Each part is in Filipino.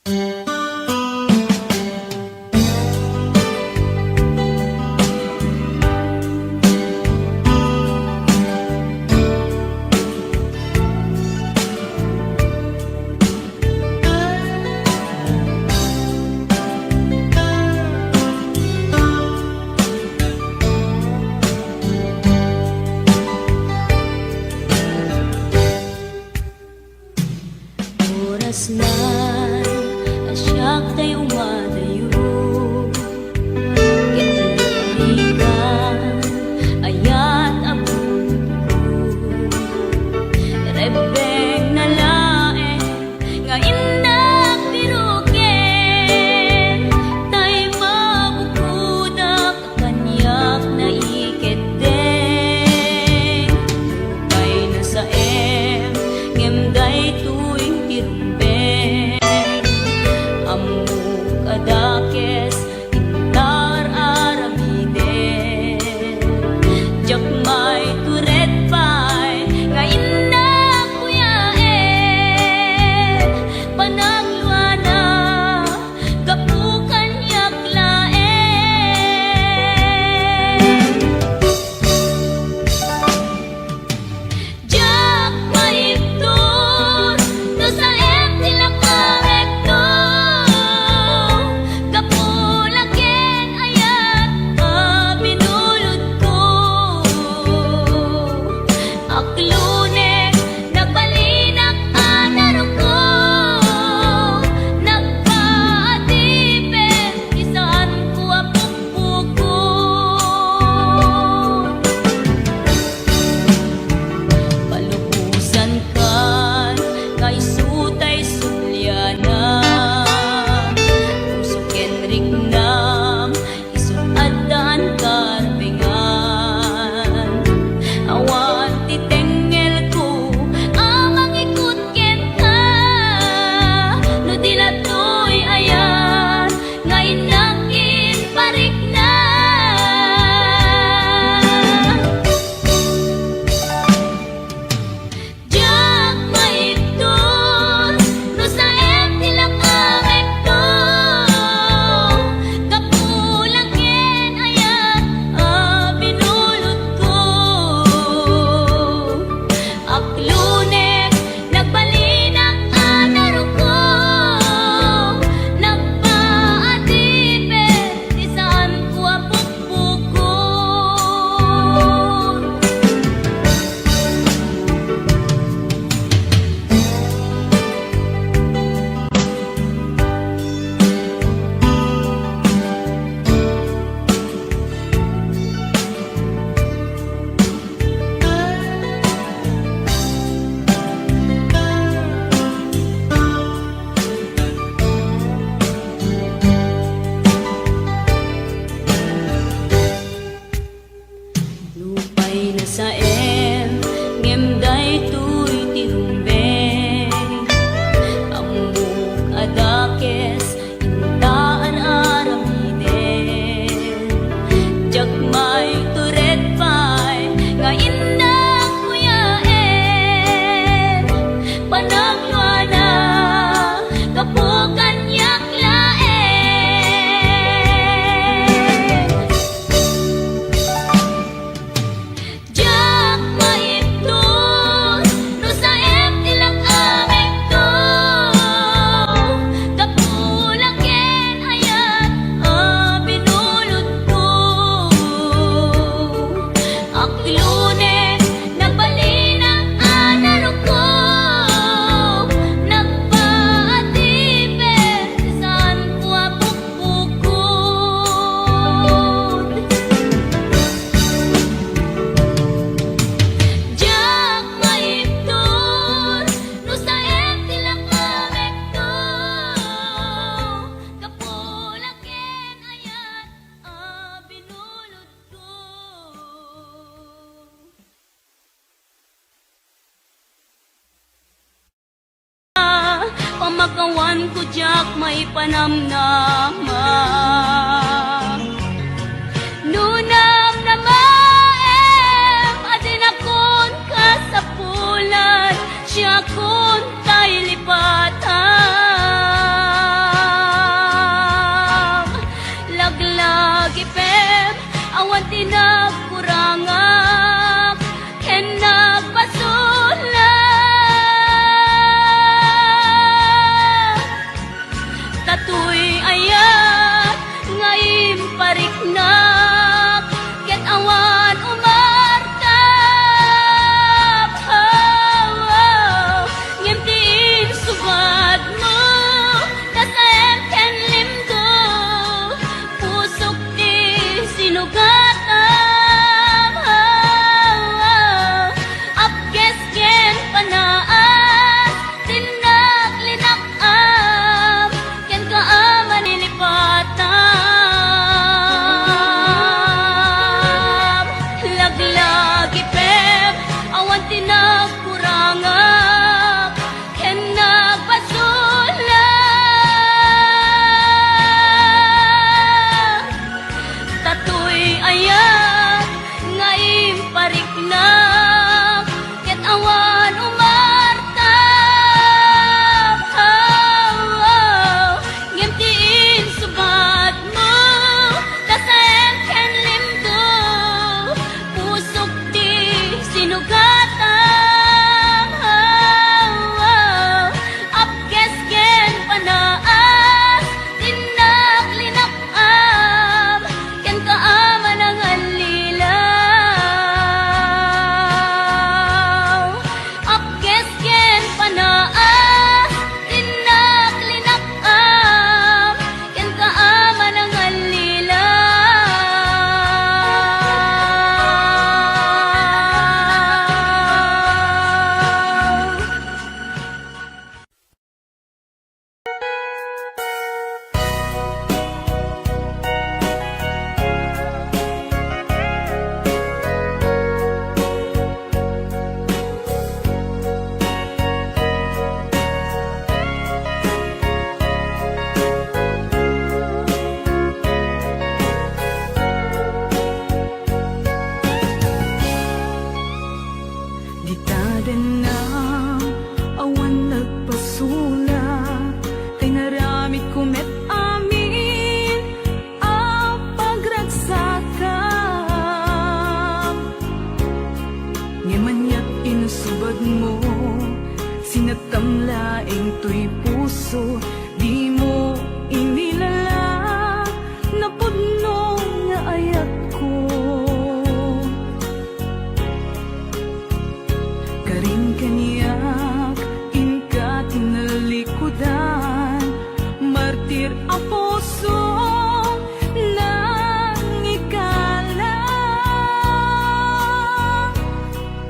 Oras na asyak tayo madayo, kitiligan ayat abot ko. Rebeng na lae nga indak birugen, tay mabukudak kanyak na iketeng. Lupay na sa ngemday tuwing tirumbeng, amuk adakes intar aramiden. Jak may turet pay nga indak kuyaen, panagluana kapukan yaklaen. Jak maipton no sa tila kamekto, kapulaken ayat binulod ko. Aklune nagbalinak anaro ko, nagpaatipin isaan ko apukpukon. Palubusan kan kay sutay sulyana, puso kenrik nam isun adan karbengan. Awan titengel ko amang ikut ken ka, no dilatoy ayan nga inakin parik na. Jak maipton no sa tila kamekto, kapulaken ayat binulod ko. Aklune nagbalinak anaro ko, nagpaatipin isaan ko apukpukon. Lupay na sa ngemday tuy tirumbeng, amuk adakes intaan aramiden. Jak may turet pay nga indak kuyaen, panagluana kapukan yaklaen. Jak maipton no sa tila kamekto, kapulaken ayat binulod ko. Aklune nagbalinak anaro ko, nagpaatipin isaan ko apukpukon. Jak maipton no sa tila kamekto, kapulaken ayat binulod ko. Pamakawan ko jak may panamnama, nunam na maem adin akon kasapulan, siya kon tay lipatan. sinugatam. Apkes ken panaas, tinaklinakam, ken kaaman nilipatam. Laglagi pep, awan tinagkurangap, ken nagpasulang. Tatoy ayan, ngayon pariknap, ket awan umartap. Ngimtiin subat mo, tasen ken limdo, pusok di sinugatam. Apkes ken panaas, tinaklinakam, ken kaaman ang alilaw. Apkes ken panaas, tinaklinakam, ken kaaman ang alilaw. Di taden na awan nagpasula, kay naramid kumet amin ang pagragsakam. Ngamanyak inusubad mo, sinatamlaing to'y puso, di mo inilala, napudno nga ayat ko. Karin kaniyak, inka tinalikudan, martir ang puso nang ikalang.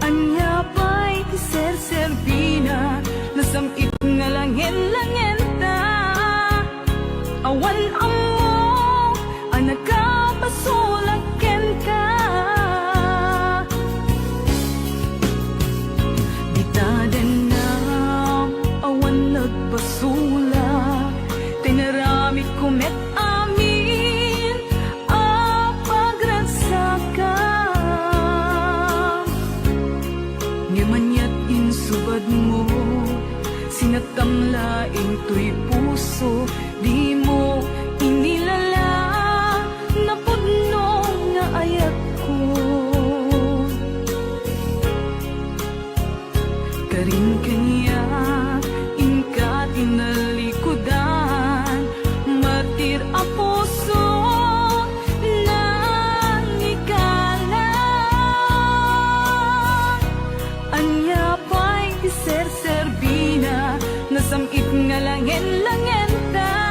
Anya ba'y tiser-serbina, nasamit nga langin-langin ta. Awan amo, ang nagkapasulak ken ka. Di taden na awan nagpasulak, tinaramid kumet amin ang pagragsakam. Ngamanya't insubad mo, sinatamlaing to'y puso, di mo inilala, napudno nga ayat ko. Karin kaniyak, inka tinalikudan, martir ang puso nang ikalang. Anya pa'y tiser-serbina, nasamit nga langin-langin ta.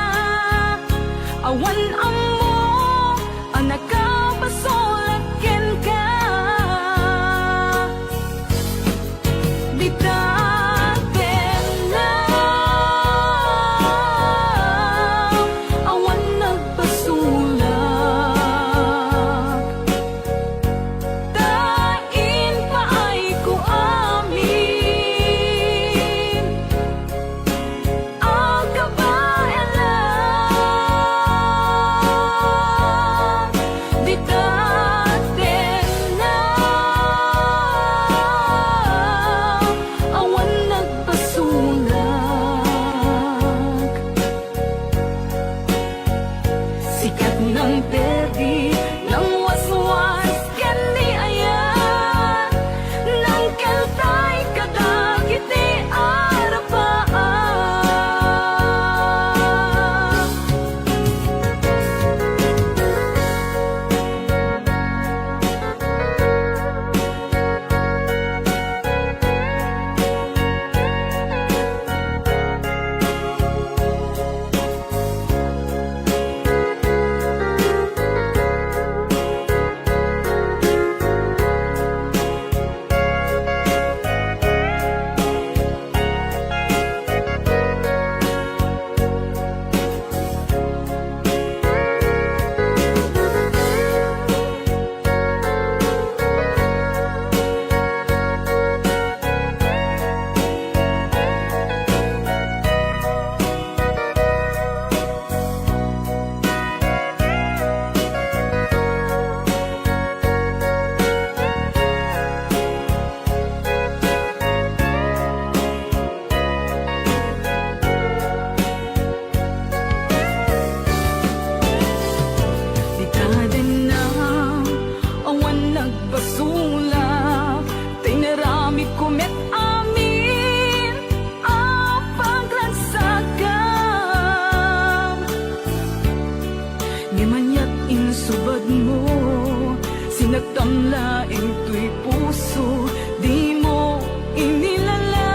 nagtamlaing tuy puso, di mo inilala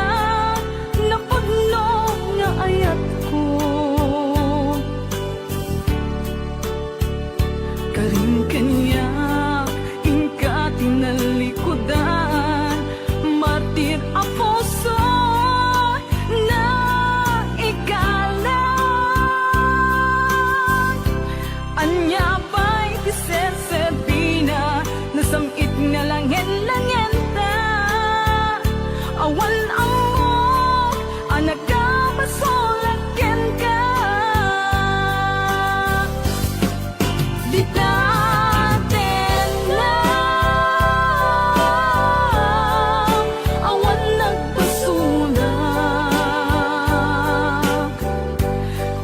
na pagno nga ayat ko. Karing kanya ingka tinalikudan, martir ang puso na ikalang. Anya ba'y tiserserbina, nasamit nga langin-langin ta. Awan ang mo, anak ka masulagyan ka. Di natin lang, awan nagpasulag.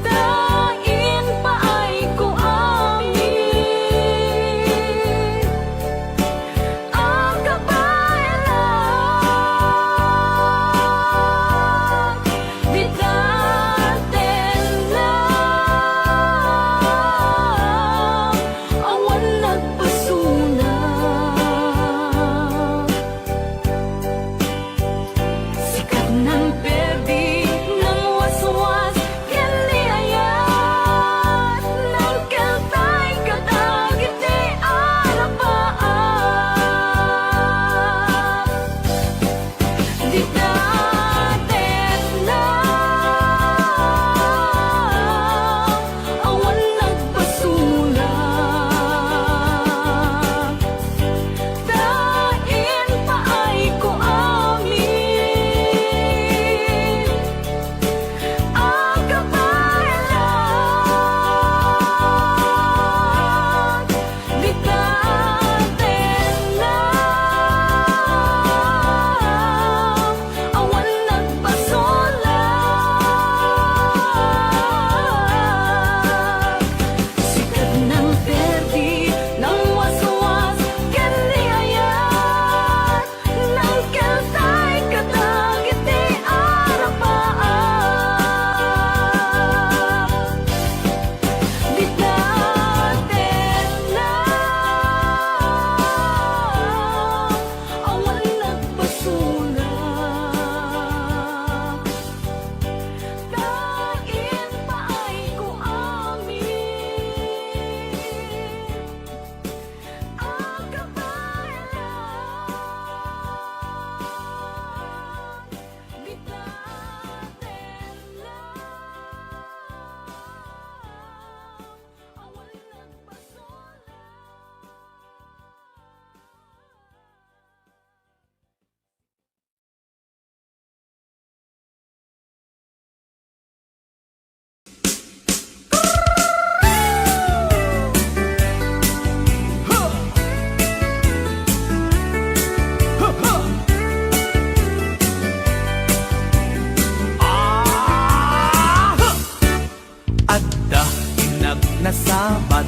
Tain pa ay ko amin, ang kabayan. Di natin lang, awan nagpasulag. Sikat ng perdi ng waswas, kaniyayat ng kaltay kadagit di arapaan. Di natin lang, awan nagpasulag. Tain pa ay ko amin, ang kabayan. Di natin lang, awan nagpasulag. Sikat ng perdi ng waswas, kaniyayat ng kaltay kadagit di arapaan. Di natin lang, awan nagpasulag. Tain pa ay ko amin, ang kabayan. Di natin lang, awan nagpasulag. Adda inag nasabat,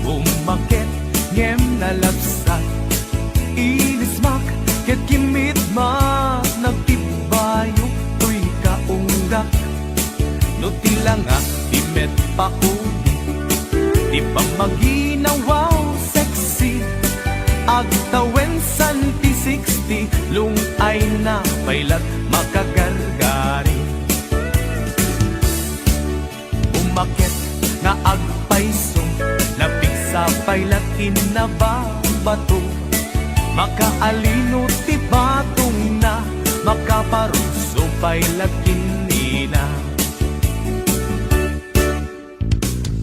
umakit ngem nalabsat. Inismak ket kimit mat nagtibayo tuy kaungdak. No tilanga di met paudi, di pa maginawaw sexy. Agtawen santi 60, lungay na pailat makagargari. Umakit nga agpaiso, lapik sa pailat kinababato. Makaalino ti batong na, makaparuso pailat kinina.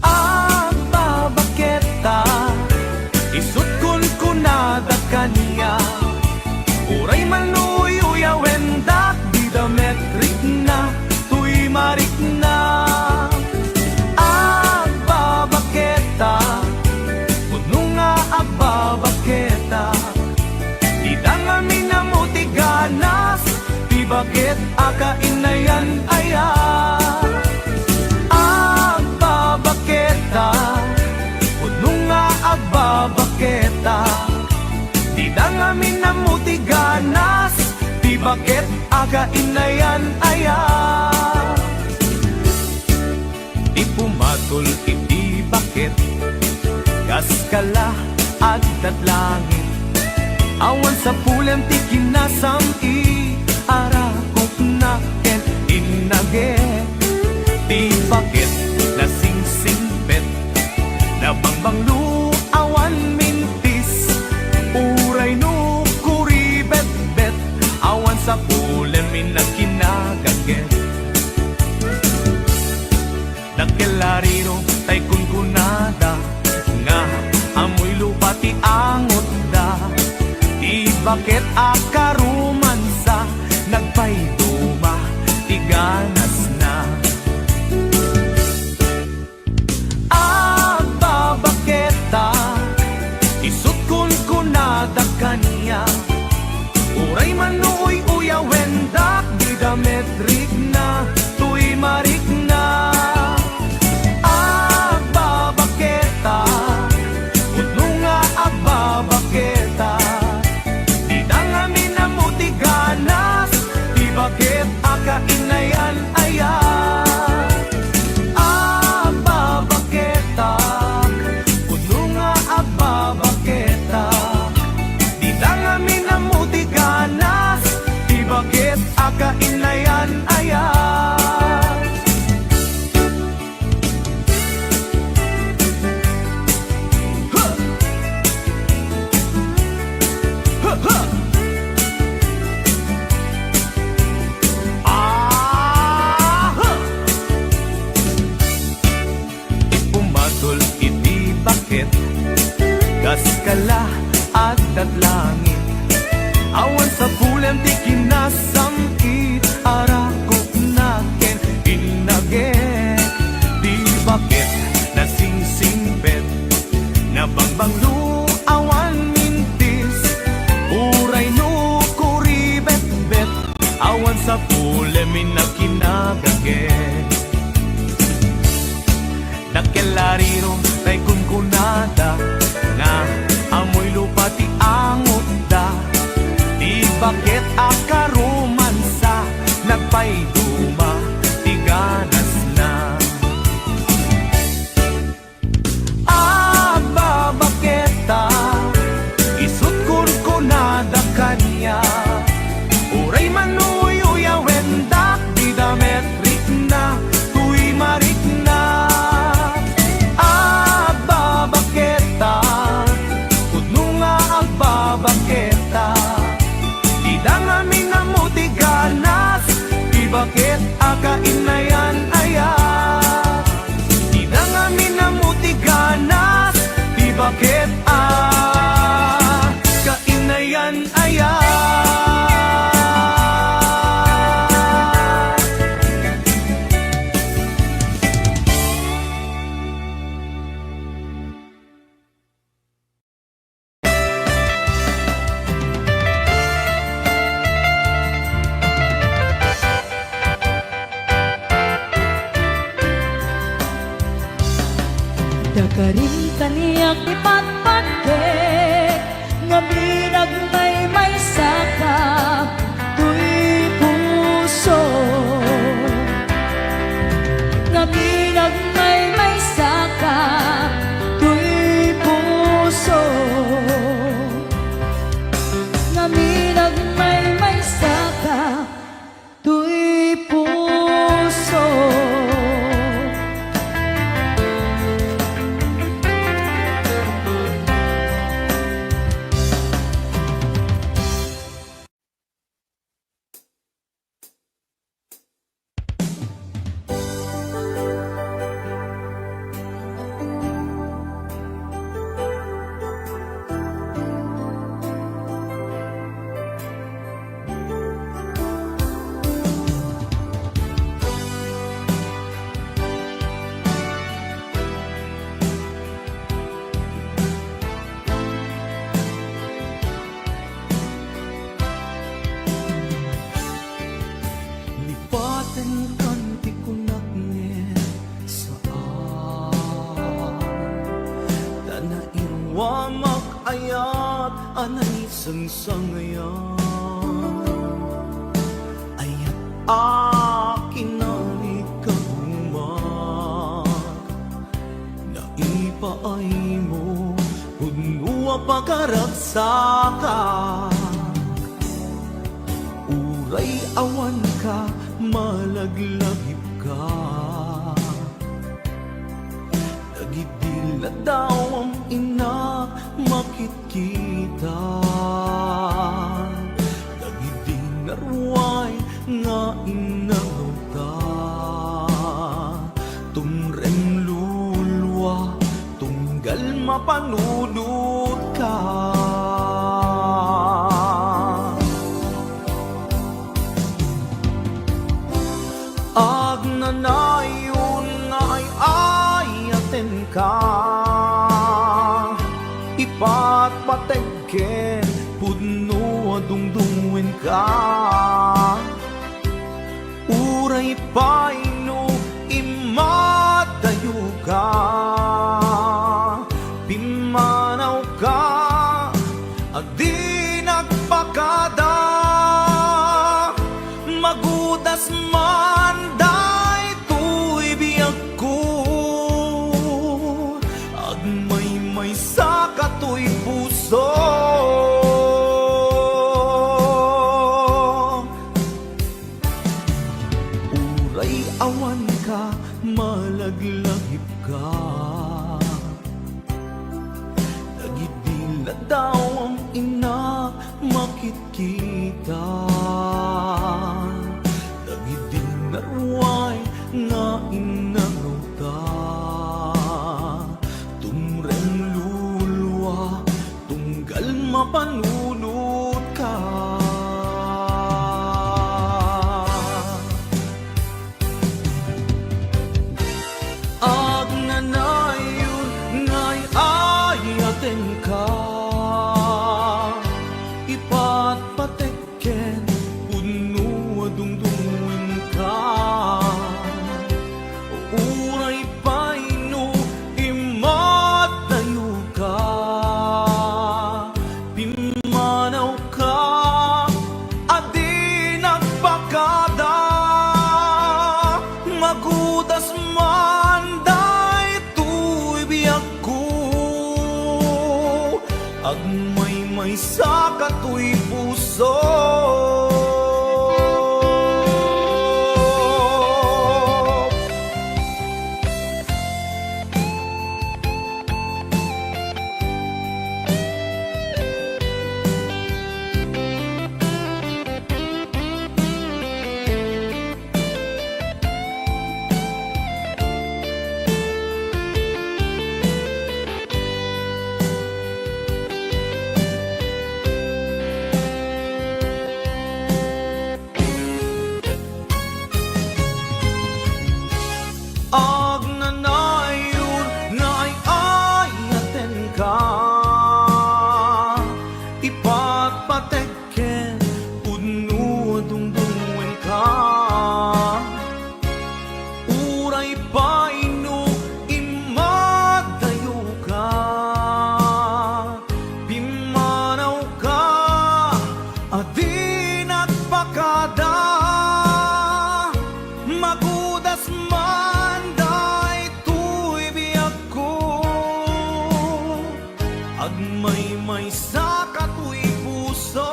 Ang babaketa, isut kun kunada kaniya. Uray manuy-uya wendak, di dametrik na, tuy marik na. Puno nga agbabaketa, di dangami na mutiganas, di bakit akainayan aya. Agbabaketa, puno nga agbabaketa, di dangami na mutiganas, di bakit akainayan aya. Di pumatol iti bakit, kaskala addat langit. Awan sa pulem ti kinasam i arakop na ken inage. Ti bakit na singsingbet na bangbanglu awan mintis. Uray no kuribet-bet awan sa pulem minagkinagaget. Nagkelariro tay kunkunada nga amoy lupa ti angot da. Di bakit akaruman sa nagpayduma ti ganas na. Agbabaketa isut kunkunada kaniya. Uray manuoy uyawendak di dametrik na tuy marik na. Agbabaketa udno nga agbabaketa di dangamin na mutiganas. Di bakit akainayan ayan. Agbabaketa udno nga agbabaketa di dangamin na mutiganas. Di bakit akainayan ayan. Huh! Huh, huh! Huh! Ipumatol iti bakit gas kala at langit. Awan sa pulem ti kinasamkit arakop na ken inage. Di bakit na singsingbet na bangbanglu awan mintis. Uray no kuribet-bet awan sa pulem inakinagaget. Nagkelariro tay kunkunada nga amoy lupa ti angot da. Di bakit akaruman sa nagpayduma ti ganas na. Agbabaketa isut kunkunada kaniya. Uray manuy uyawendak di dametrik na tuy marik na. Agbabaketa udno nga agbabaketa di dangamin na mutiganas. Di bakit akainayan ayan. Di dangamin na mutiganas. Di bakit kainayan ayan. Dagarin kaniyak ipatpatke nga binag may saka tuy puso. Nga binag may saka tuy puso. Nga binag may saka tuy puso. ayat anay sangsangayan ayat akin na ikagumat naipaay mo puno pagaragsaka uray awan ka malaglagip ka nagidila daw ang ina makitkita nagidinarway nga inarota tumreng lulwa tunggal mapanunod ka agnanayon nga ay ayaten ka ipatpategken pudno dungdungwen ka uray paino imadayo ka pimanaw ka adi nagpakada magudas man daytoy biyag ko agmay sa katoy puso uray awan ka malaglagip ka nagidila daw ang ina makitkita nagidinarway nga inarota tumreng lulwa tunggal mapanunod ka agnanayon nga'y ayaten ka ipatpatekken puno dungdungin ka uray paino imatayo ka pimanaw ka adi nagpakada magudas man daytoy biyag ko agmay sa katoy puso agnanayon nga ay ayaten ka ipatpatekken puno dungdungwen ka uray paino imadayo ka pimanaw ka adi nagpakada magudas man daytoy biyag ko agmay sa katoy puso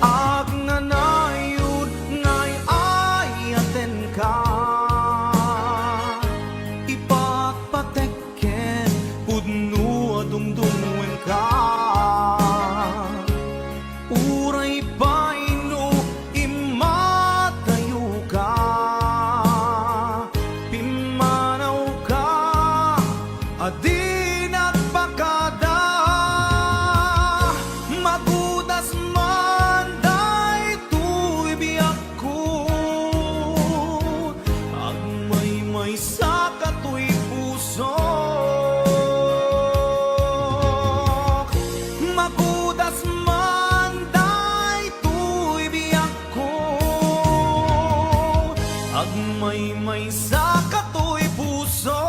agnanayon nga'y ayaten ka ipatpatekken pudno dungdungwen ka uray paino imatayo ka pimanaw ka adi nagpakada magudas man daytoy biyag ko agmay sa katoy puso magudas man daytoy biyag ko agmay sa katoy puso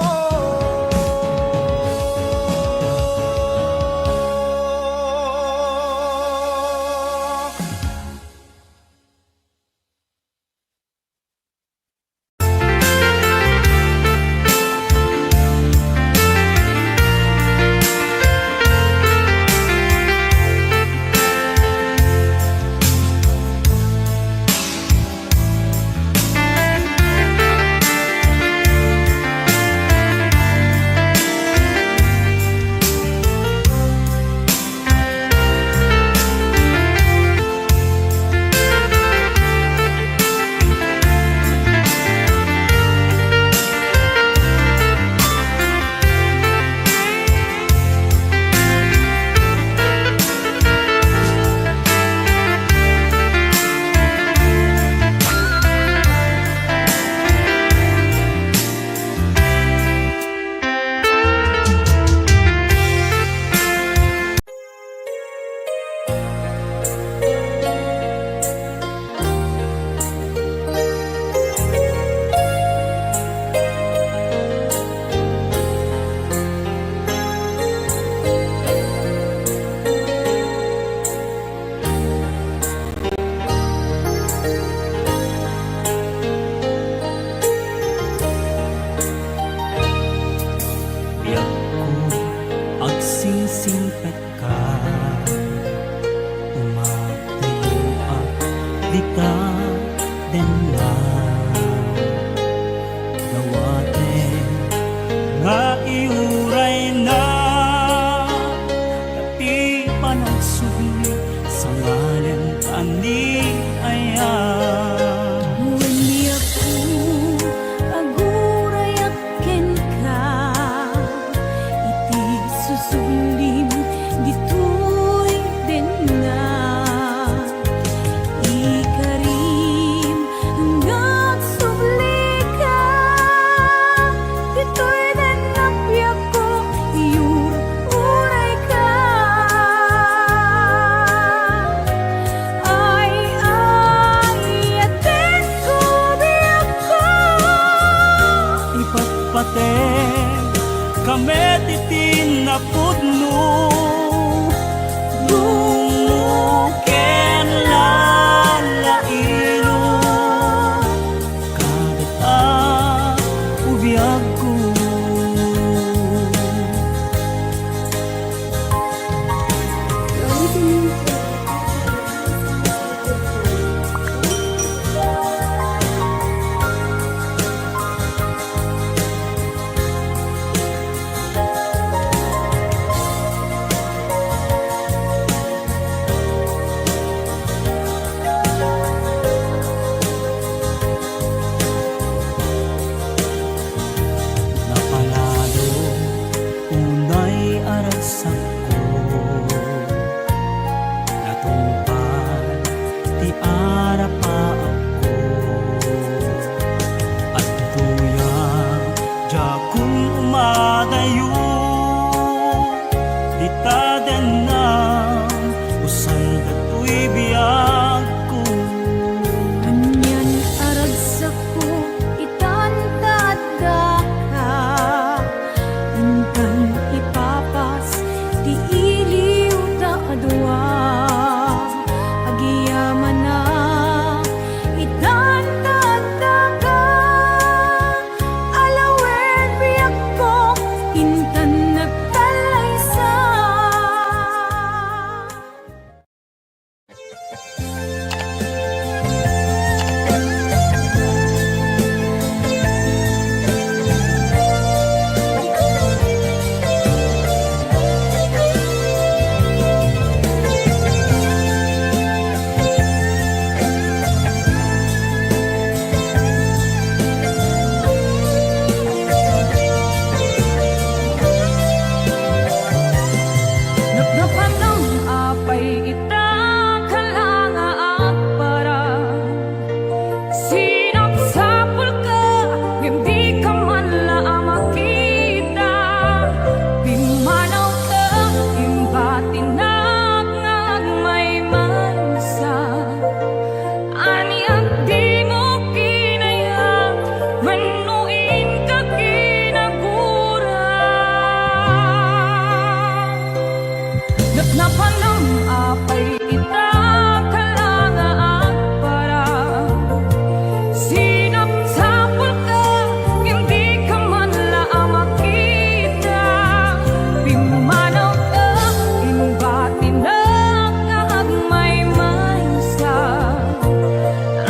simpet ka umatayo at di ka din na nawate nga iuray na tapi panagsubli sa ngalan ani ayan. Wani ako aguray at ken ka iti susublim ditoy den na ikarim hanggang subli ka ditoy den napyak ko iyur uray ka ay atin ko biyak ko Ipatpate kami titin na pudno Dumuken lalailo Kagat ubiyag ko Napalalo unay arasak ko Natungpad ti arapa ako At tuya jakong umadayo Di taden na usan dato'y biyag ko Anyan aragsak ko itantadda ka Intang ipapas ti iliw ta adwa Agiyaman na itantadda ka Alawen biyak ko intan nagtalaysa Nagnapanang apay ita kalanga akbara Sinapsapul ka hindi ka man lang makita Pimanaw ka imbatinag ngag may mansa Ani ang di mo kinayang manuin ka kinagura Napanang apay ita kalanga akbara Sinapsapul ka hindi ka man lang makita Pimanaw ka imbatinag ngag may mansa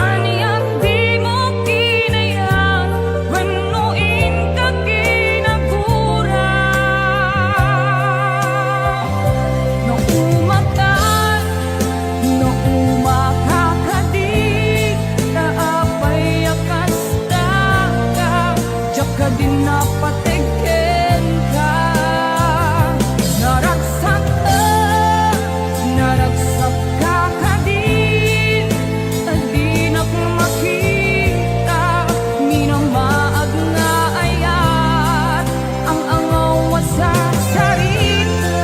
Ani ang di mo kinayang manuin ka kinagura No umatan, no umakakadi Taapay akas ka Diyak ka din napatigin ka Naragsak ka kadin Tadinak makita Minamaag nga ayat Ang angaw sa sarita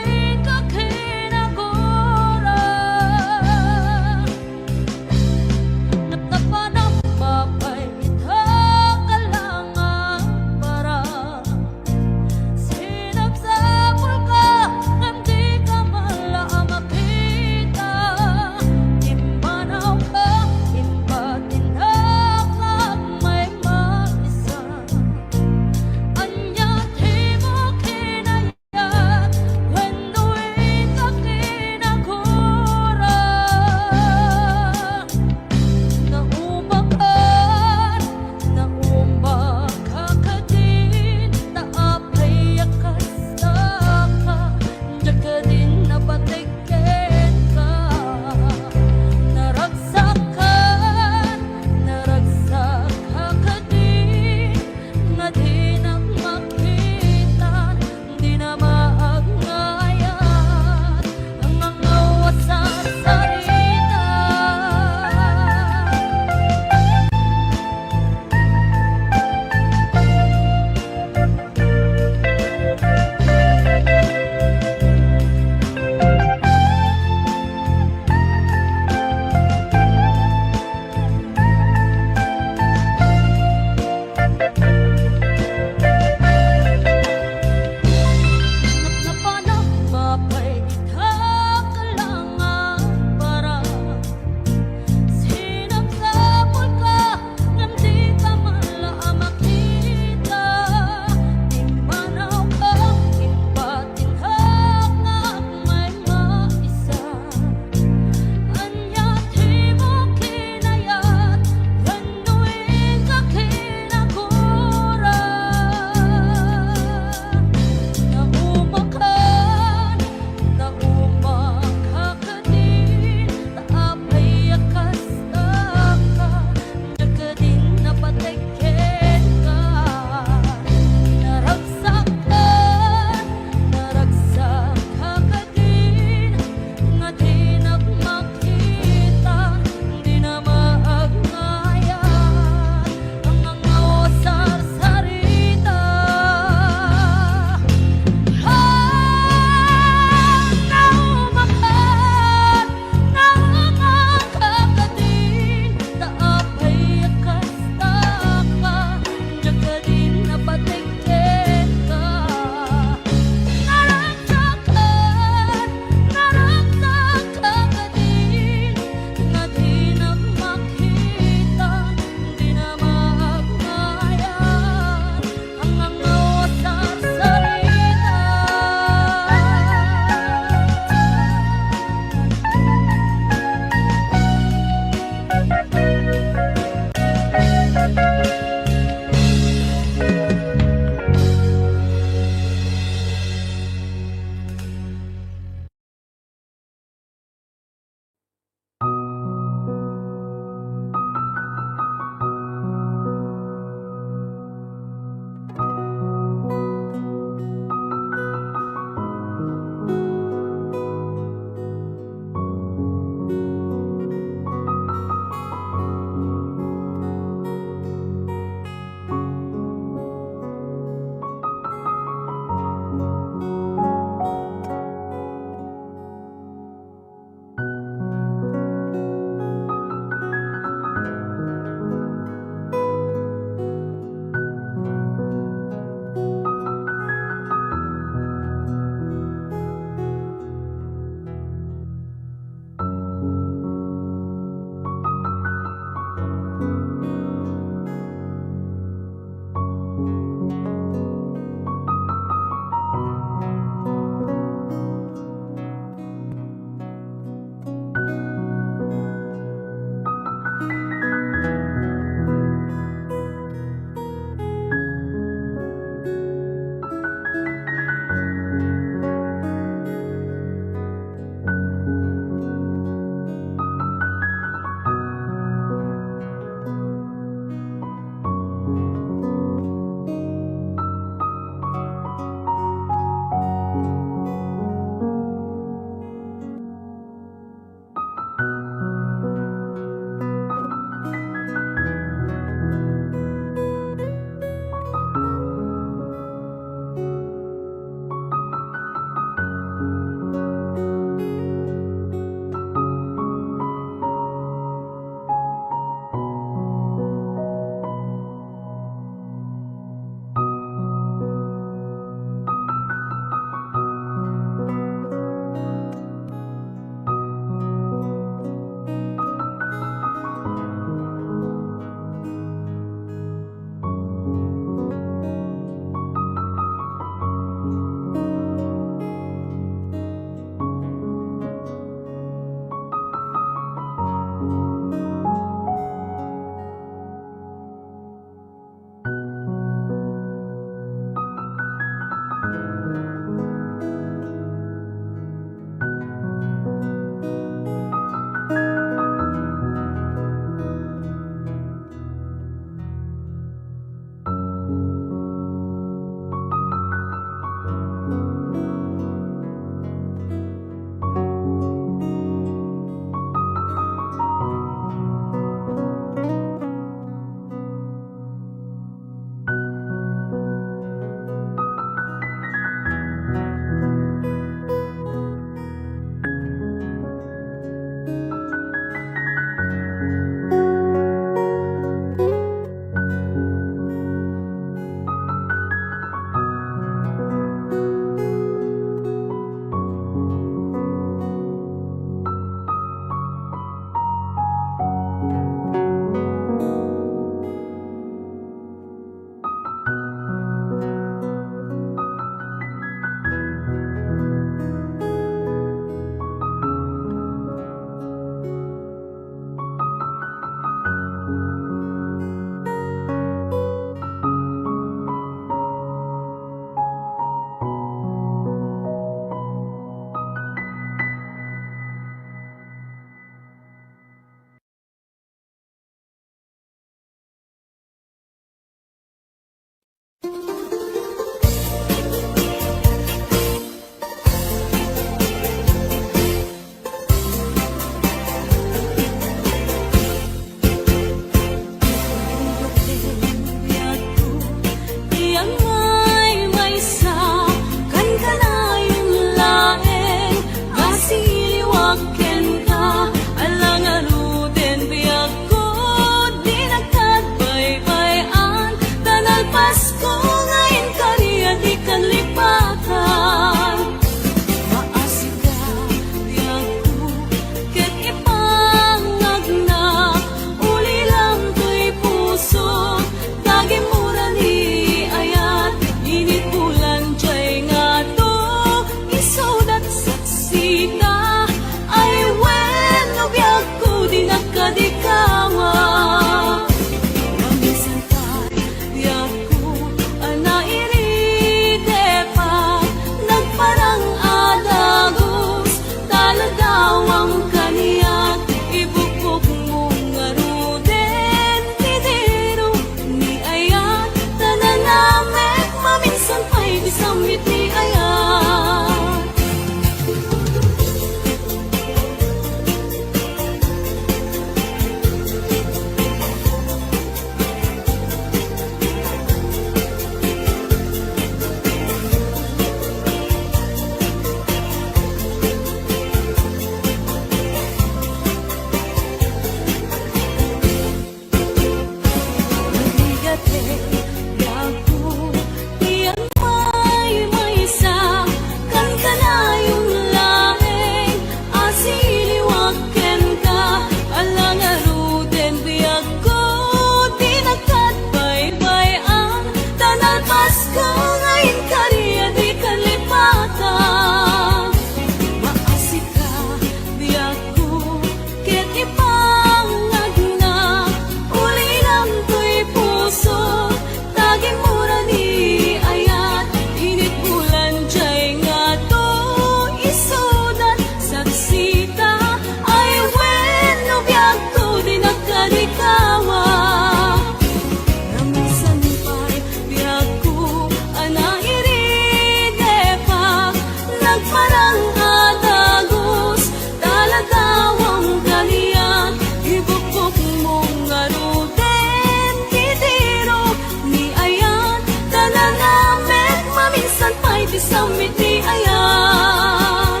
sampay ti samiti ayan.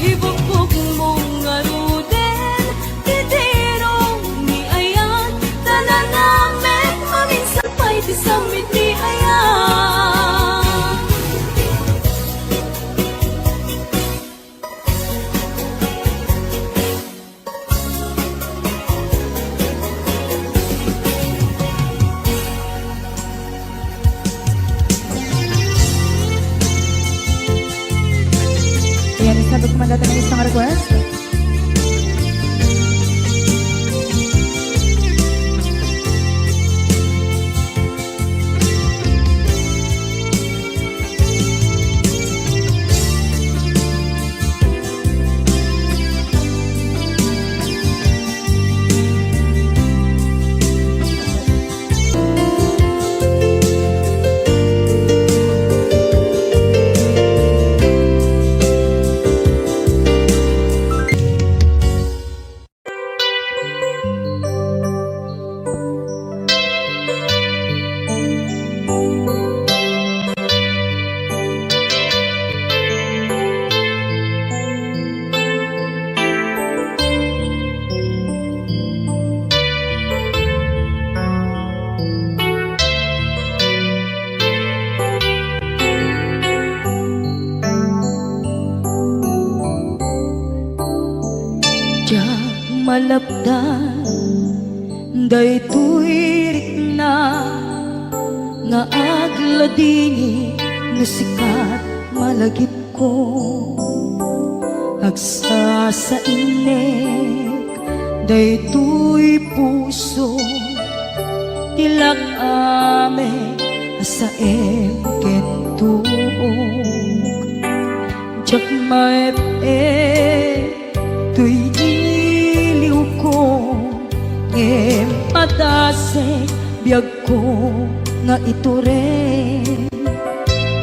Ibukbuk mong ngaruden, titirong ni ayan. Tanan namin maging sampay ti samiti ayan. Ayan, sabi ko mandata ng isang request. Malapdan daytoy rikna nga agladini nga sikat malagip ko agsa sa inek daytoy puso tilak ame sa emkentuog jak maep tuy patase biyag ko nga ito rin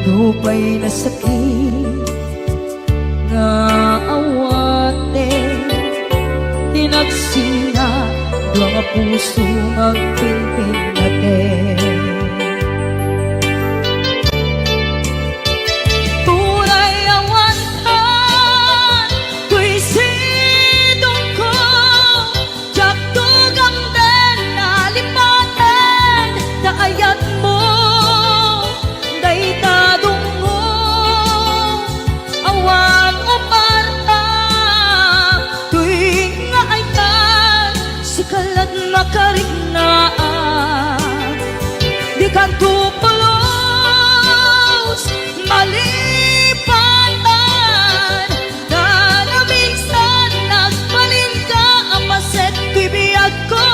lupay na sakit nga awate tinagsinga doa nga puso magpilpil natin. Makarignaat di kanto palos malipatan na minsan nagbalin ka ang maset bibiyag ko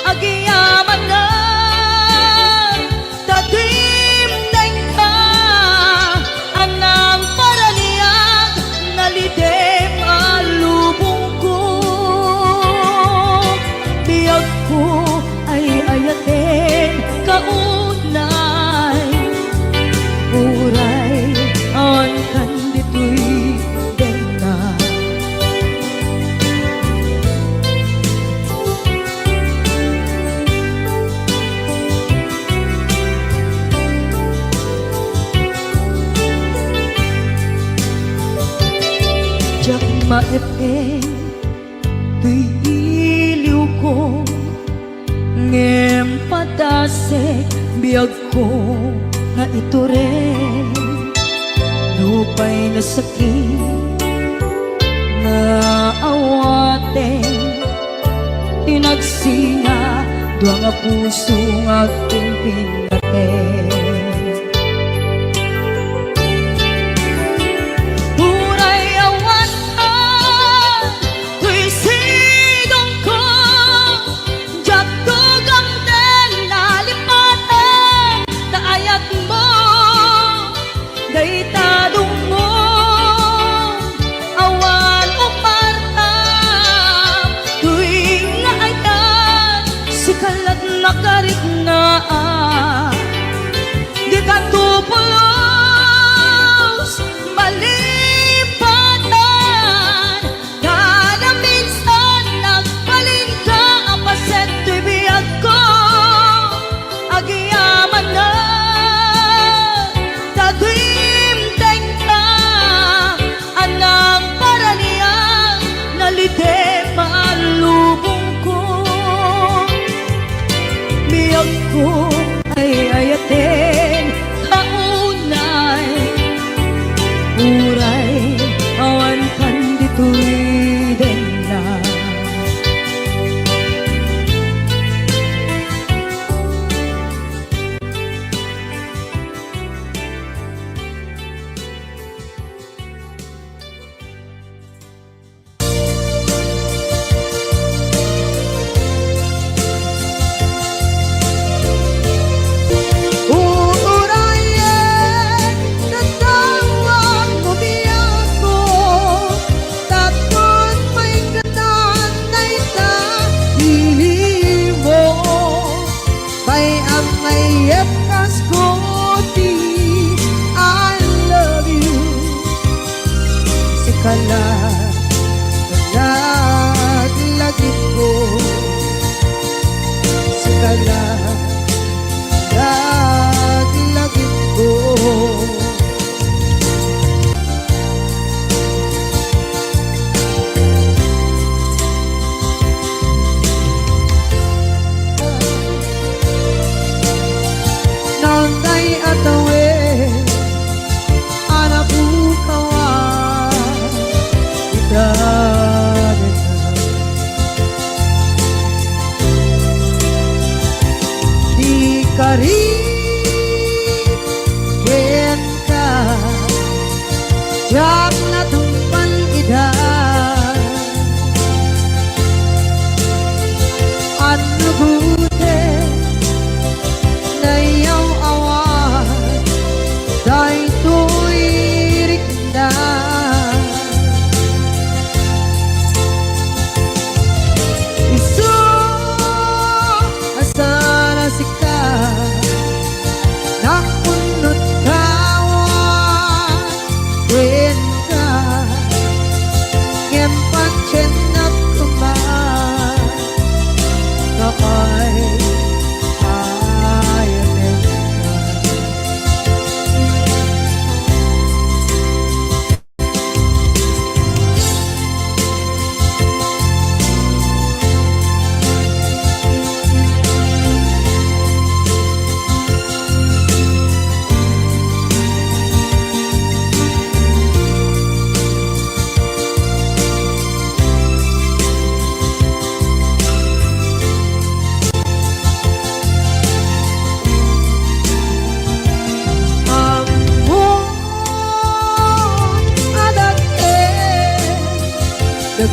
agiyaman na tatim ka anang paraniyag nalidem alubong ko biyag ko ay ayatin kaunay uray ang kandito'y dena jak maepeng tuy iliw ko ngem patase biyag ko nga ito rin lupay na sakit nga awate tinagsinga doa nga puso nga pimpinate. Nakarignaat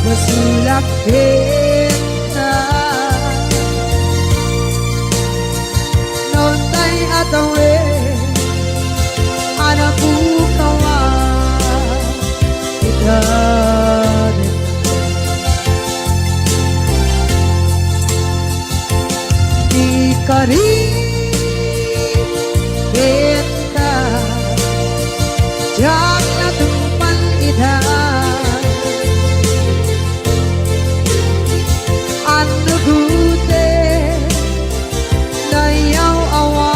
masulak kita noon tay atawe anak bukawa kita di kari kita jangan tumpan idah anu gute na yaw awa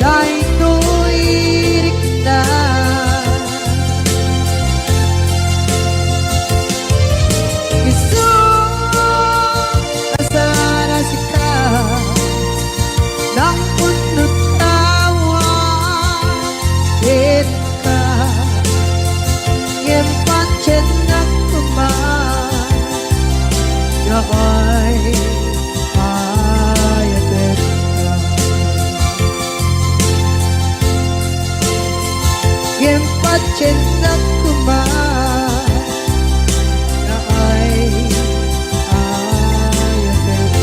dahil tuirik na gusto asara sika ng punot tawa kita yang pancen ng kumang Yahay ayatin ka Yang pancen ng kumang Yahay ayatin ka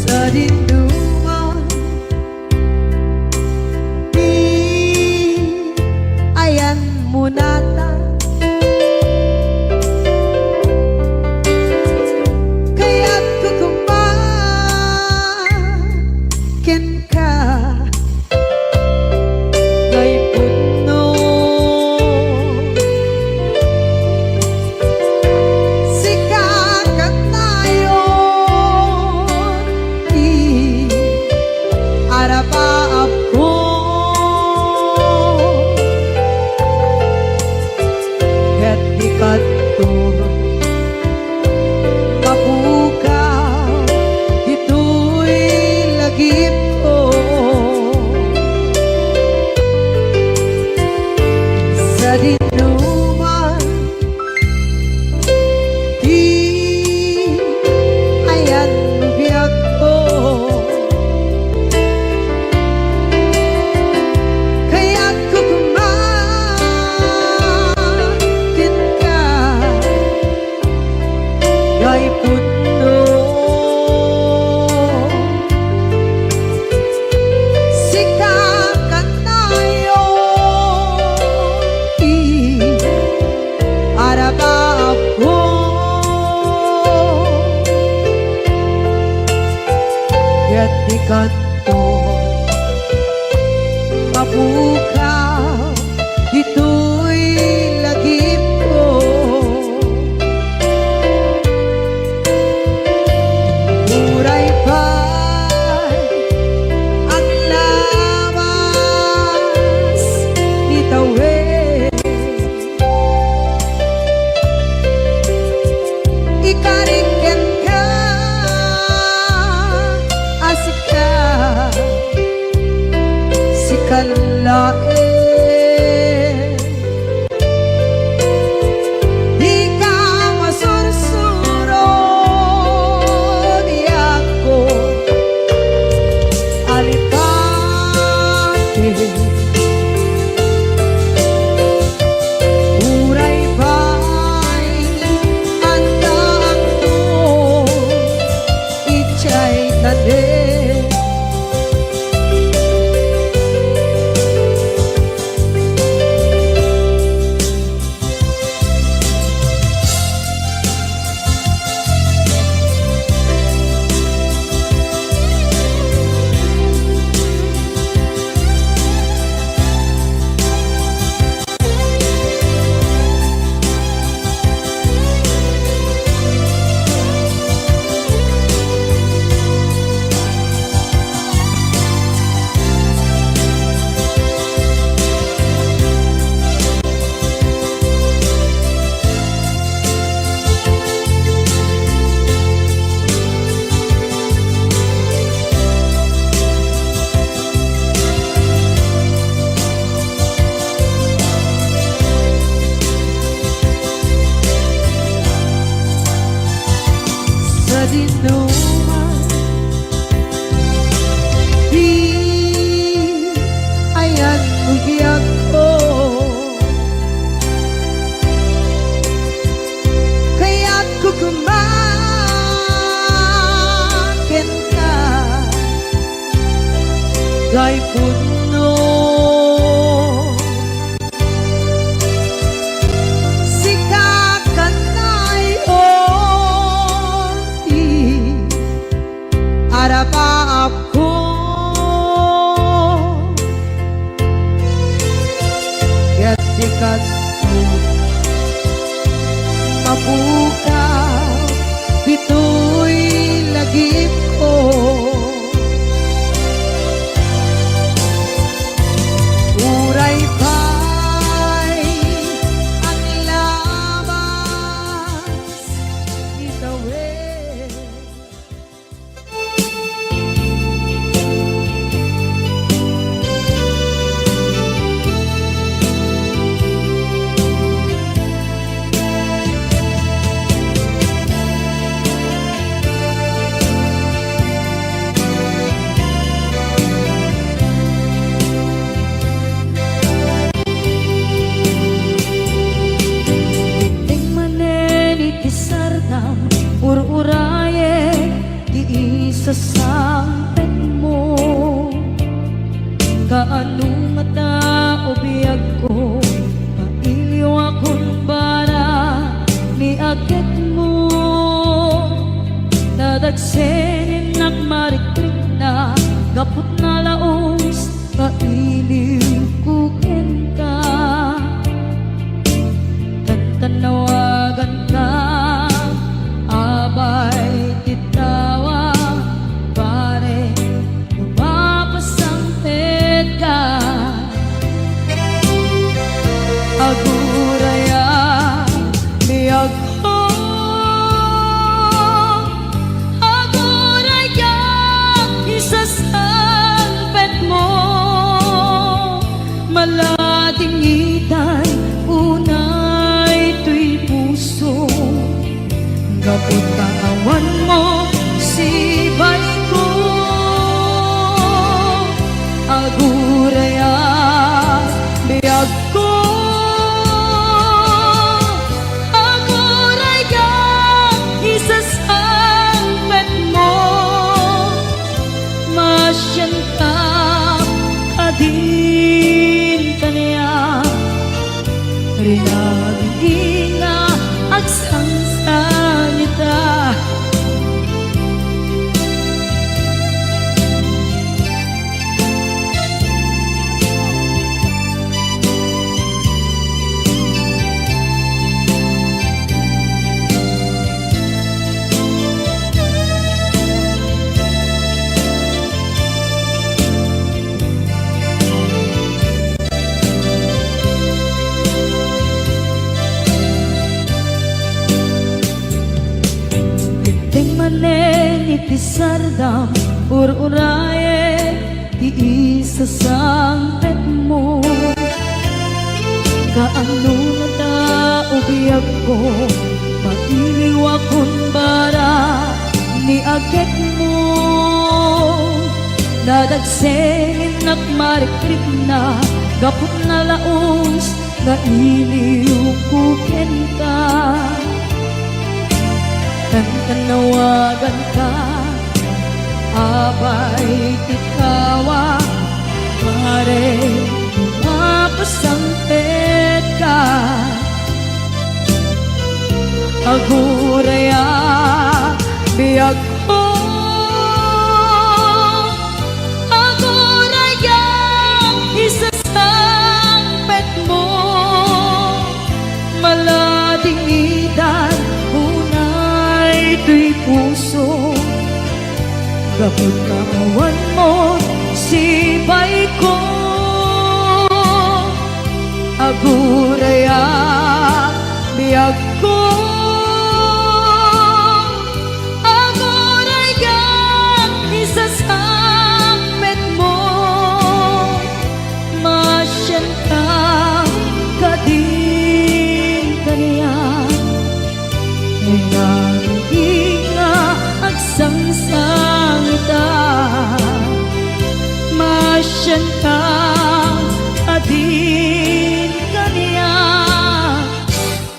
Sa dinduman di ayan munata kaya't kukumakin ka ngay puno sikakat tayo arapa ako ket di kadto mapukaw dito'y lagip ko sa dinuman di ayan biyak ko kaya't kukumakin ka ngay puno sikakat tayo araba ako kaya't di kanto mapukaw dito'y lagip ko muray pa'y ang labas ni tawe ikariken ka asika sikalae di ka masursuro di ako alipate uray ba'y andaan ko ichay tade kay puno. Sikakanay oti arapaap ko, kaya't sikat ko mabukaw, ito'y lagip ko. Uray pa'y ang labas itawid. Ting manen iti sardam ururaye di isa sampet mo, kaano mata o biyag ko, mailiw akong bara ni agit mo, nadagsenin nagmarikrik na gapot na laos, kailiw kukin ka. Tanawagan ka, abay titawa, pare lumapasangpet ka. Aguraya, biyag ko, aguraya, isasangpet mo, maladingitan, unay to'y puso, kapot katawan mo, sibay ko, aguraya, biyag ko, aguraya, isasangpet mo, masyan ka, kadin kaniya, rinagin na agsangsangita. Ting manen iti sardam ururaye di isa sangpet mo, kaano mata ubiyag ko, mailiw akong bara ni agit mo, nadagsenin nagmarikrik na gapot na laos, nailiw kukin ka. Tanawagan ka, abay tikawa, pare lumapasangpet ka. Aguraya, biyag ko, aguraya, isasangpet mo, maladingitan, ito'y puso, kapag kawan mo, sibay ko, aguraya, biyag ko, aguraya, isasangpet mo, masyan ka, kadin kaniya, hinga agsangsangita, masyan ka, adin kaniya,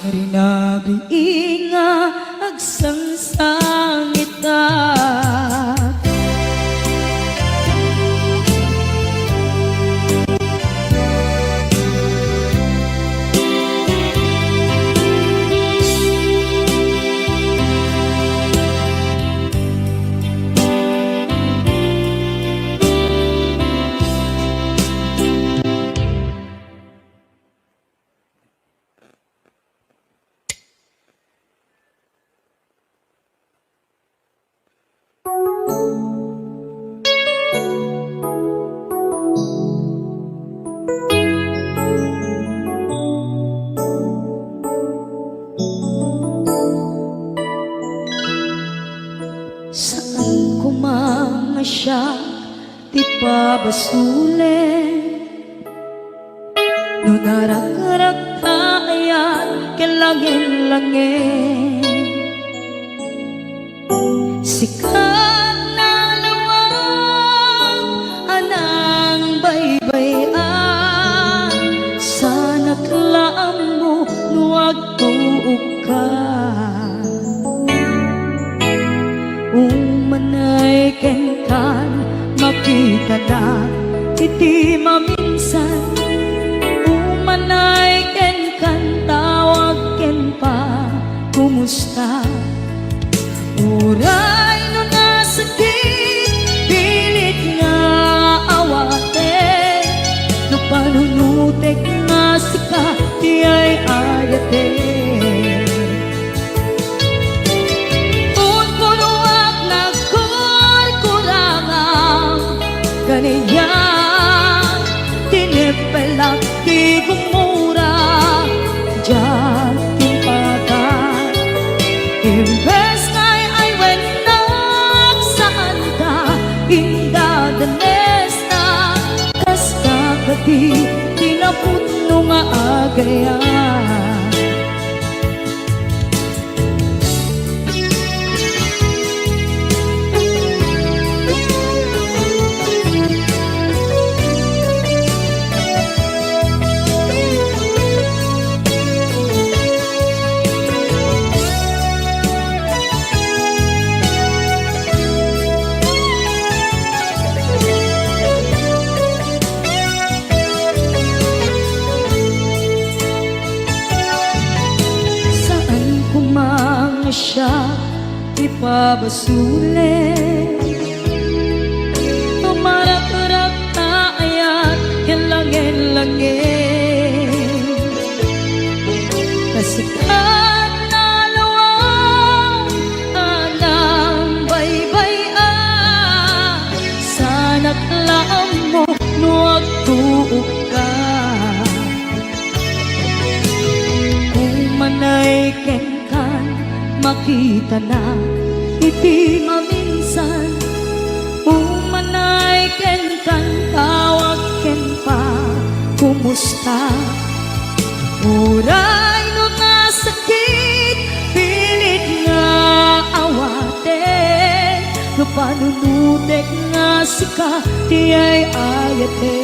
rinag-iinga agsangsangita. siya ti pabasulen. No narak-arak tayan kelangin-langin, sikat na lawang anang baybayan, sana klaam mo nuwag tuog ka. Umanay ken kan makita na iti maminsan, umanay ken kan tawag ken pa kumusta. Uray no nasakit pilit nga awate, no panunutek nga sika di ay ayate. Unpunuak na kurkurangang kaniya, tinipelak di gumura diyan timpagan. Imbes ngay ay wenak saan ka indadanes na, kas kakati tinaputno nga agayan. Siya ipabasulen, tumarak-rak na ayat kilangin-langin, kasikat na lawang anang baybayan, sana klaam mo nuwag tuog ka. Umanay ken makita na iti maminsan, umanay ken kan tawag ken pa kumusta. Uray no nasakit pilit nga awate, no panunutek nga sika di ay ayate.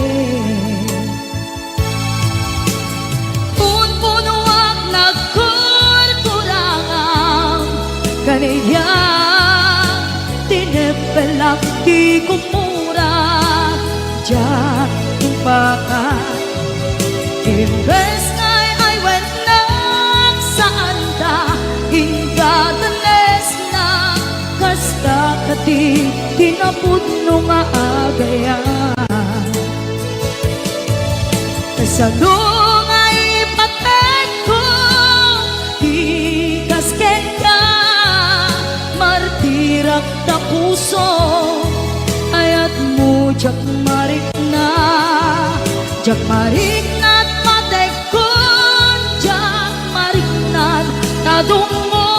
Unpunuak na kaniya, tinipelak di kumura diyan timpagan. Imbes ngay ay wenak saan ta indadanes na, kas kakati tinaputno nga agayan. Kasano nga ipatek ko di kasken ka, martirak ta puso ayat mo jak marik na, jak marik na't matekon, jak marik na't tadungo,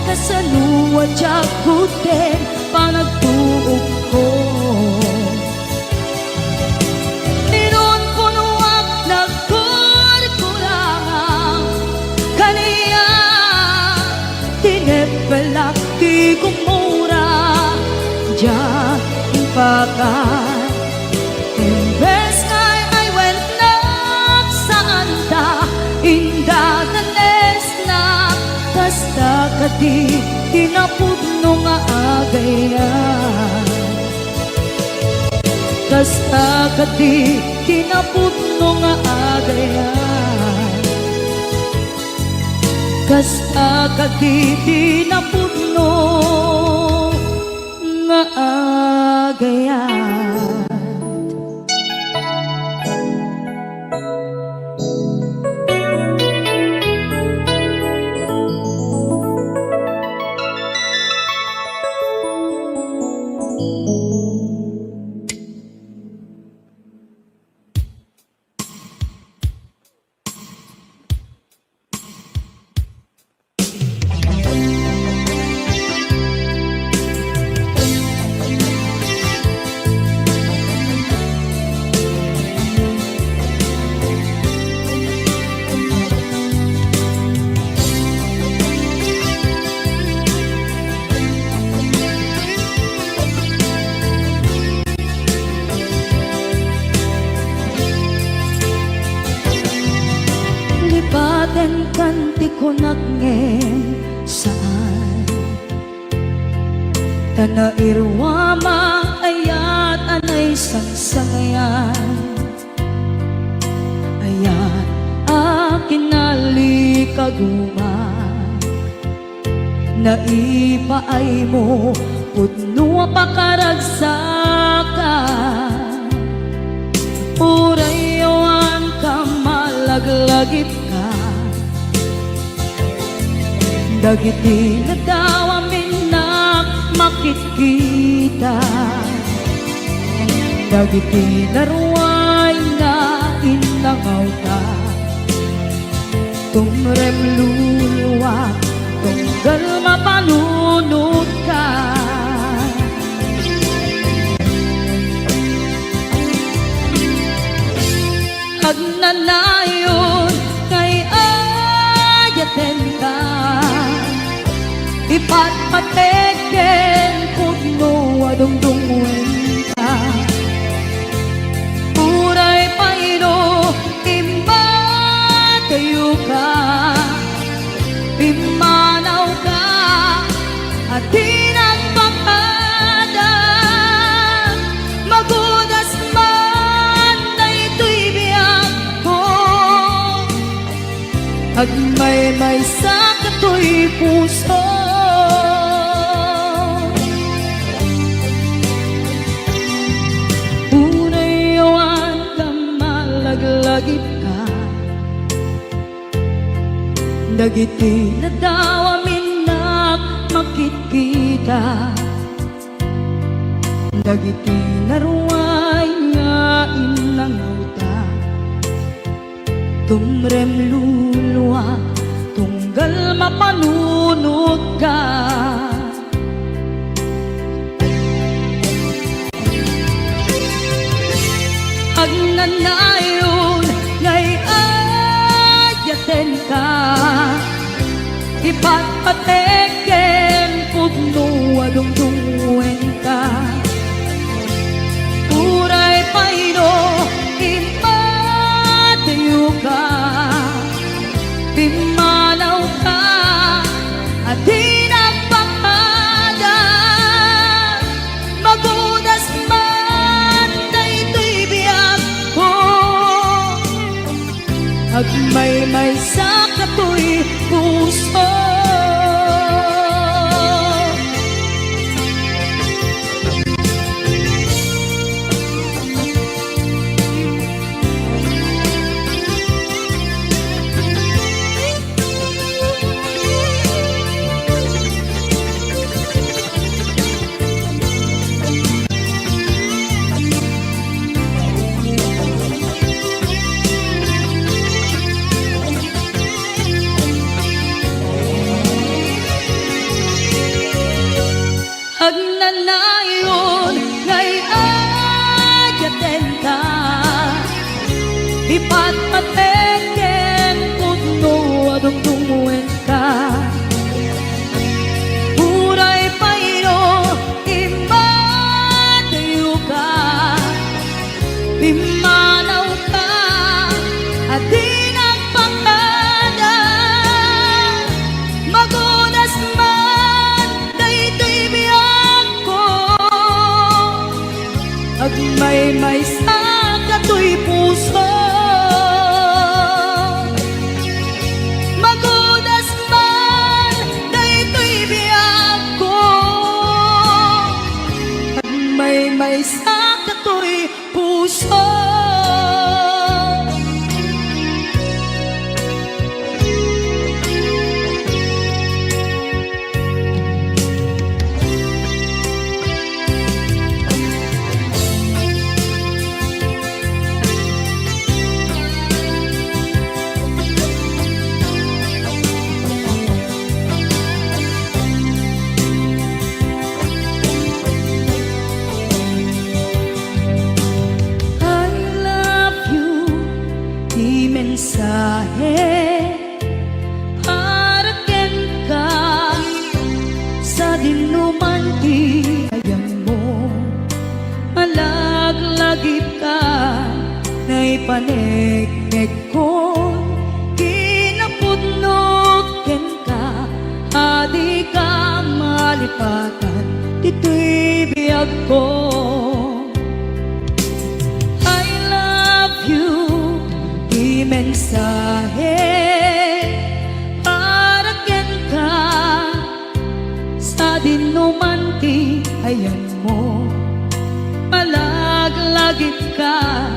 kasanuwa jak guten panagtuog ko. Inon punuak na kurkurangang kaniya, tinipelak di kumura diyan timpagan. Imbes ngay ay wenak saan ta indadanes na, kas kakati tinaputno nga agayan. Kas kakati tinaputno nga agayan. Kas kakati tinaputno nga agayan. kunagngem saan Tanairwama ayat anay sangsangayan Ayat akin nalikaguma Naipaay mo putno pakaragsakan Urayawan ka malaglagit ka Dagiti na daw amin na makikita Dagiti na ruway na inangaw ka Tumrem luluwa tunggal mapalunod ka Hagnanayon kay ayaten ka Ipatpateken putno adungdungwen ka Puray paino imbatayo ka Pimanaw ka at tinagpakada Magudas man na ito'y biyak ko Agmay-may sa kato'y puso Unayawan ka malaglagip ka Dagiti na daw amin na makikita Dagiti na ruway nga inangaw ta Tumrem luluwa tunggal mapanunod ka Agnanayon ngay ayaten ka Ipatpateken putno adungdungwen ka Uray paino impatayo ka Pimanaw ka at tinagpakada Magudas man na ito'y biyak ko Agmay-may sa kato'y puso Agnanayon ngay ayaten ka Ipatpateken putno adungdungwen ka Uray paino imbatayo ka Pimanaw ka at tinagpakada Magunas man na ito'y biyak ko Agmay-may sa kato'y puso Magudas man na ito'y biyak ko Agmay-may sa kato'y puso mensahe haraken ka sa dinuman ayang mo malaglagip ka na ipaneknek ko kinapudnot malipatan, dito'y biyag ko. I love you, di mensahe, para ken ka, sa dinumanti, ayan mo, malaglagip ka,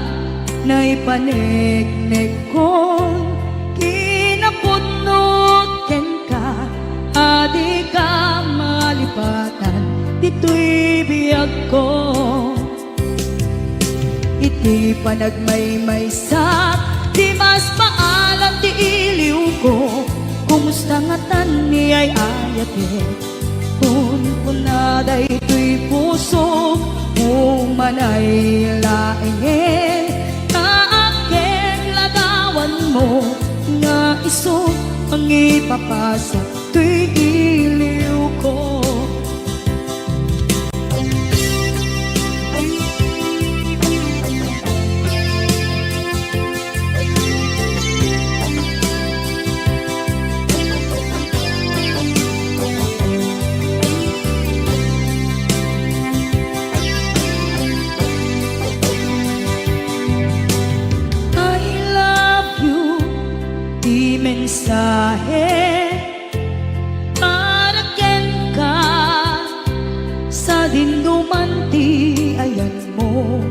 na'y panegnek kon, kinapudnot ken ka, adi ka malipatan, dito'y biyag ko. Iti panagmaymaysak, di mas maalam ti iliw ko, kumusta nga tan niya'y ayate, kun punaday ito'y puso, umanay laingin, kaaking ladawan mo, nga iso ang ipapasa, to'y iliw ko. Mensahe, para ken ka, sa dinumanti, ayan mo,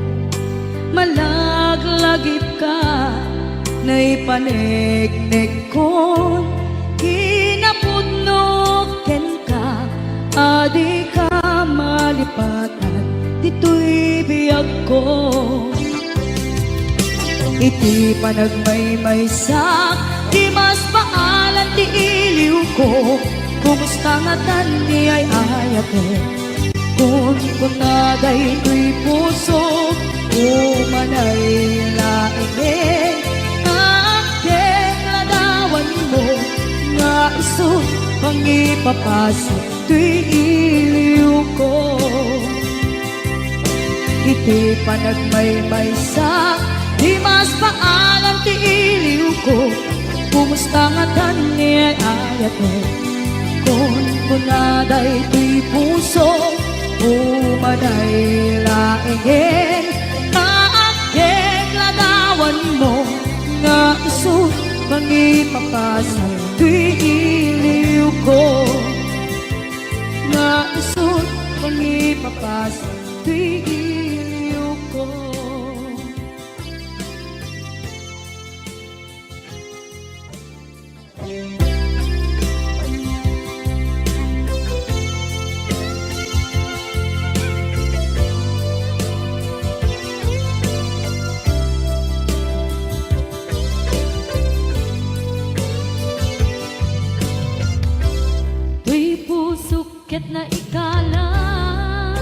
malaglagip ka, na'y panegnek kon, kinapudnok ken ka, adi ka malipatan, dito'y biyag ko. Iti panagmaymaysak, di mas maalan ti iliw ko, kumusta nga tan niya'y ayate, kun punaday ito'y puso, umanay laingin, kaaking ladawan mo, nga iso ang ipapasa, to'y iliw ko. Iti panagmaymaysak, di mas maalam ti iliw ko, kumusta nga tan niya'y ayate, kun punaday ito'y puso, umanay laingin, kaaking ladawan mo, nga iso ang ipapasa, to'y iliw ko. Nga iso ang ipapasa, to'y iliw ko. Tuy pusok ket na ikalang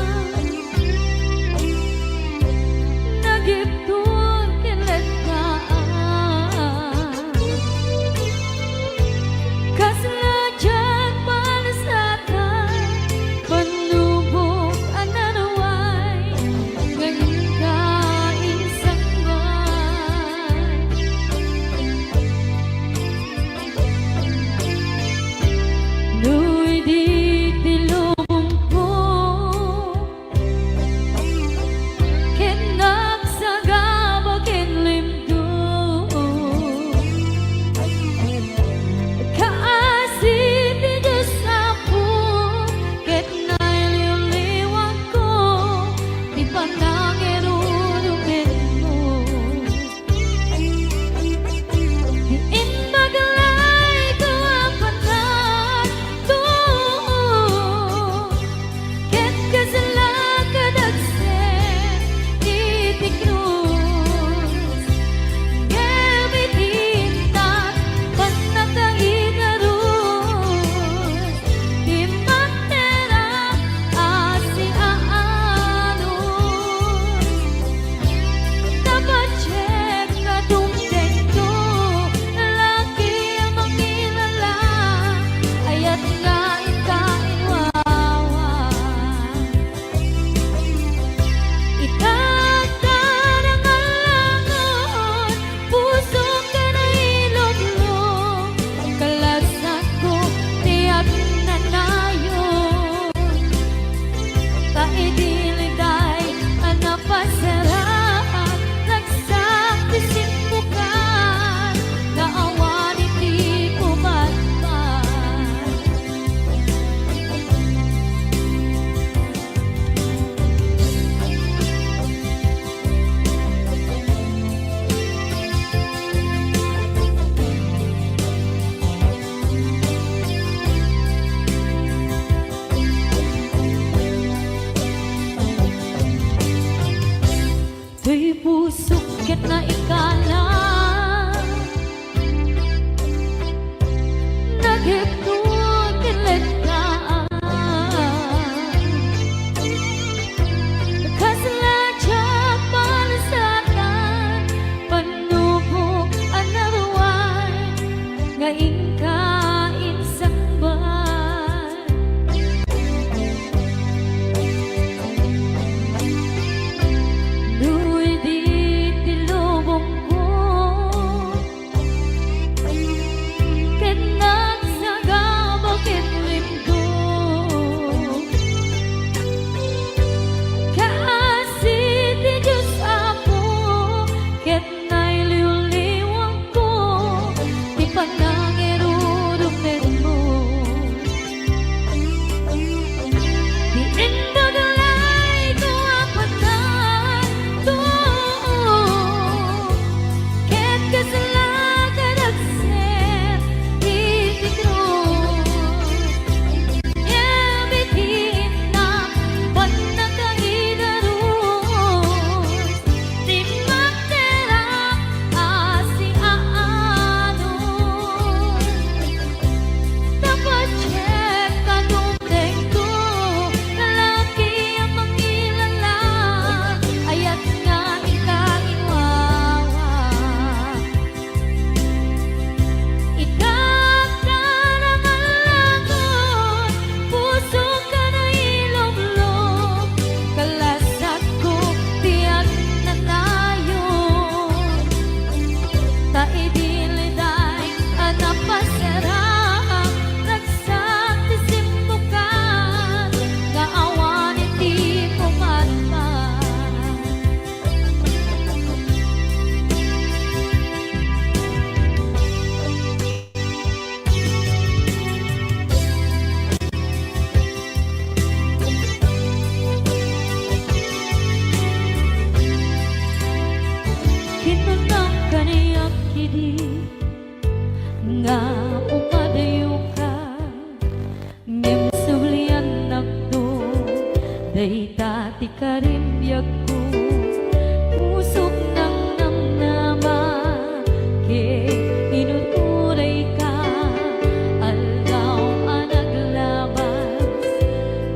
biag ko pusok ng namnama ke inuturay ka aldaw ang naglabas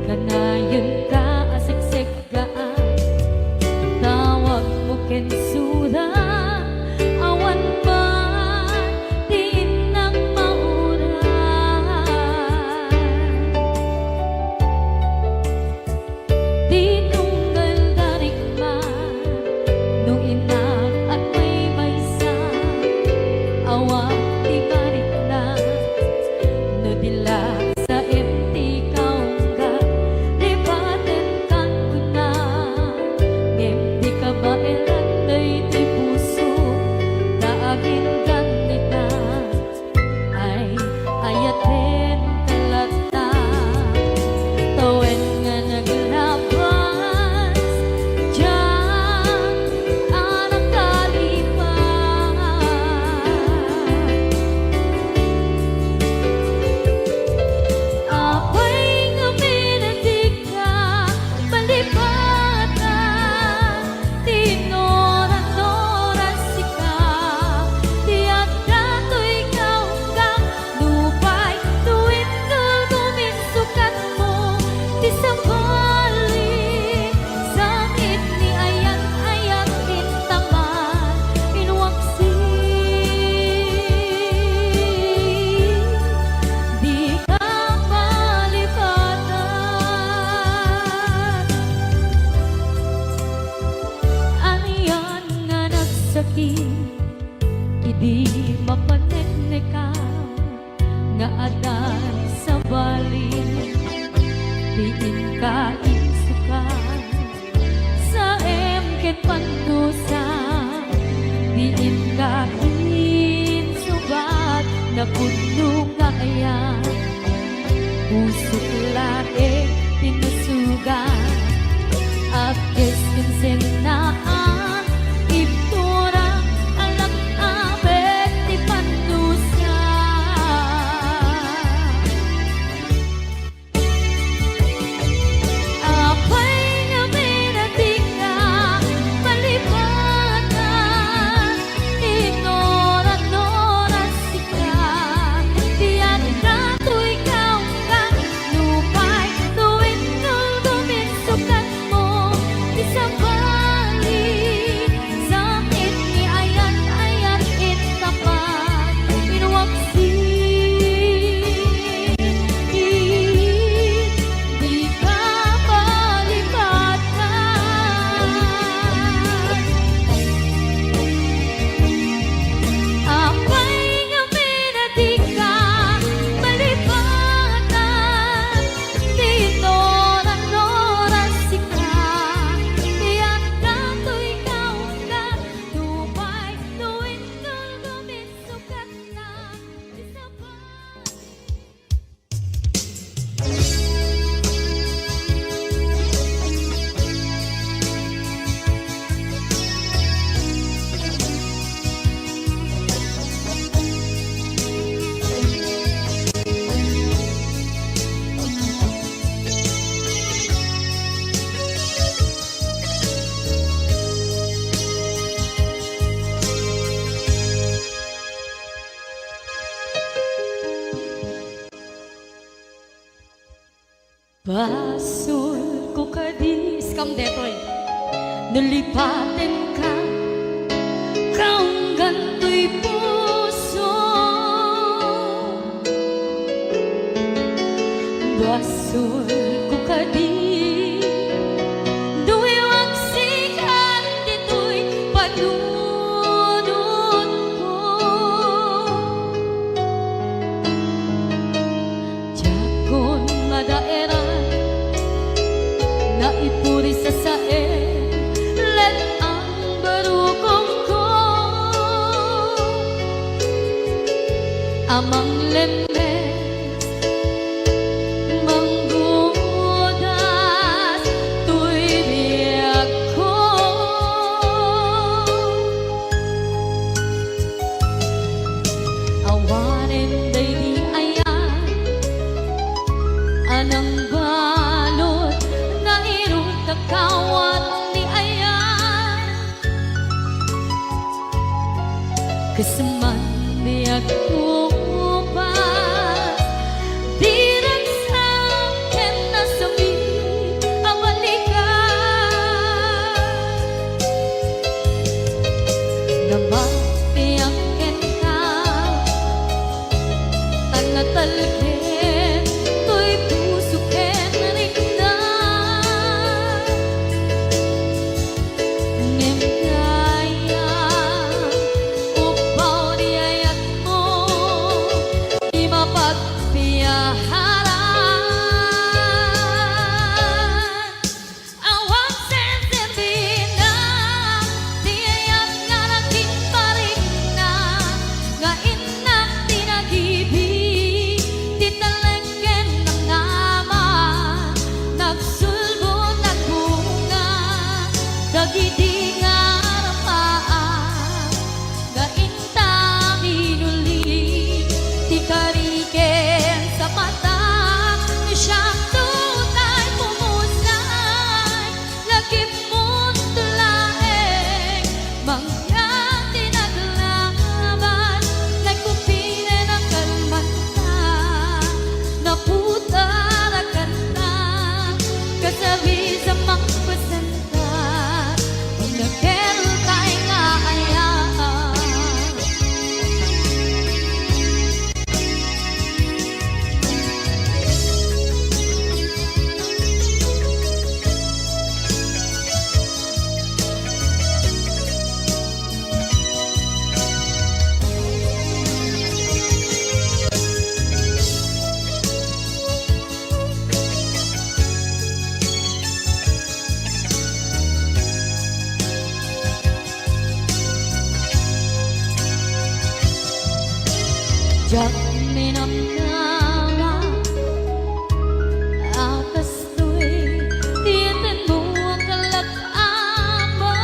kanayon ka asiksik ka tawag mo kensura awan pa din ng maura di tunggal darigma nung inak at may maysa awang di marit na no dila sa empty kaungga lipaten kan kuna empty ka ba elan di puso daagin ganita ay ayaten talata tawen nga naglabas diyan anak kalipas apay nga minatig ka palipatan tinoran-noran sika tiyak dato'y kaunggang lupay tuwid kagumit sukat mo di sabali sakit ni ayat-ayat din taman inwaksi di ka palipatan aniyan nga nagsakit idi mapaneknekan nga adan sa bali diin ka insukan sa emket pandusa diin ka insubat na puno nga ayan pusok lae tinusugan at kinsenaan iptura alak abet di pandusa apay nga minatig ka palipatan tinoran-noran sika tiyan dato'y kaunggang lupay tuwid kagumit sukat mo di sabali sakit ni ayat-ayat itapat inwaksi di ka palipatan apay nga minatig ka palipatan tinoran-noran sika tiyak dato'y kaunggang lupay tuwid kagumit sukat na di sabali Basol ko kadis kam detoy nalipaten ka kaunggan to'y puso basol ko kadis duwi waksikan dito'y panunod ko Jakon madaeran na ipuri sa sae let ang barukong ko amang lemes manggudas tuy biyak ko awanen day di ayan anang balot na irong kakawat ni Kasaman biyak upas Di nagsakin na sabi ang balikan Na mapiyakin ka Tanatalkin to'y pusukin rin na Ngem kaya upaw di ayat mo Di mapagpiyaharan Awang sensirbin na Di ayat nga naging paring na Nga inak tinag-ibig Di talengken ng naman Nagsulbo nagbunga Dagidi nga rapaan Nga inta minuli Di kariken sa mata Siyang tutay pumusay Lagip mo't tulaeng Mangyang tinaglaban Nagkupine ng kalmanta Naputa na kanta Kasabi sa magpasanta Paglakel tayo nga ayaan Diyak minamnama Akas to'y tiyatin mo ang kalak-ama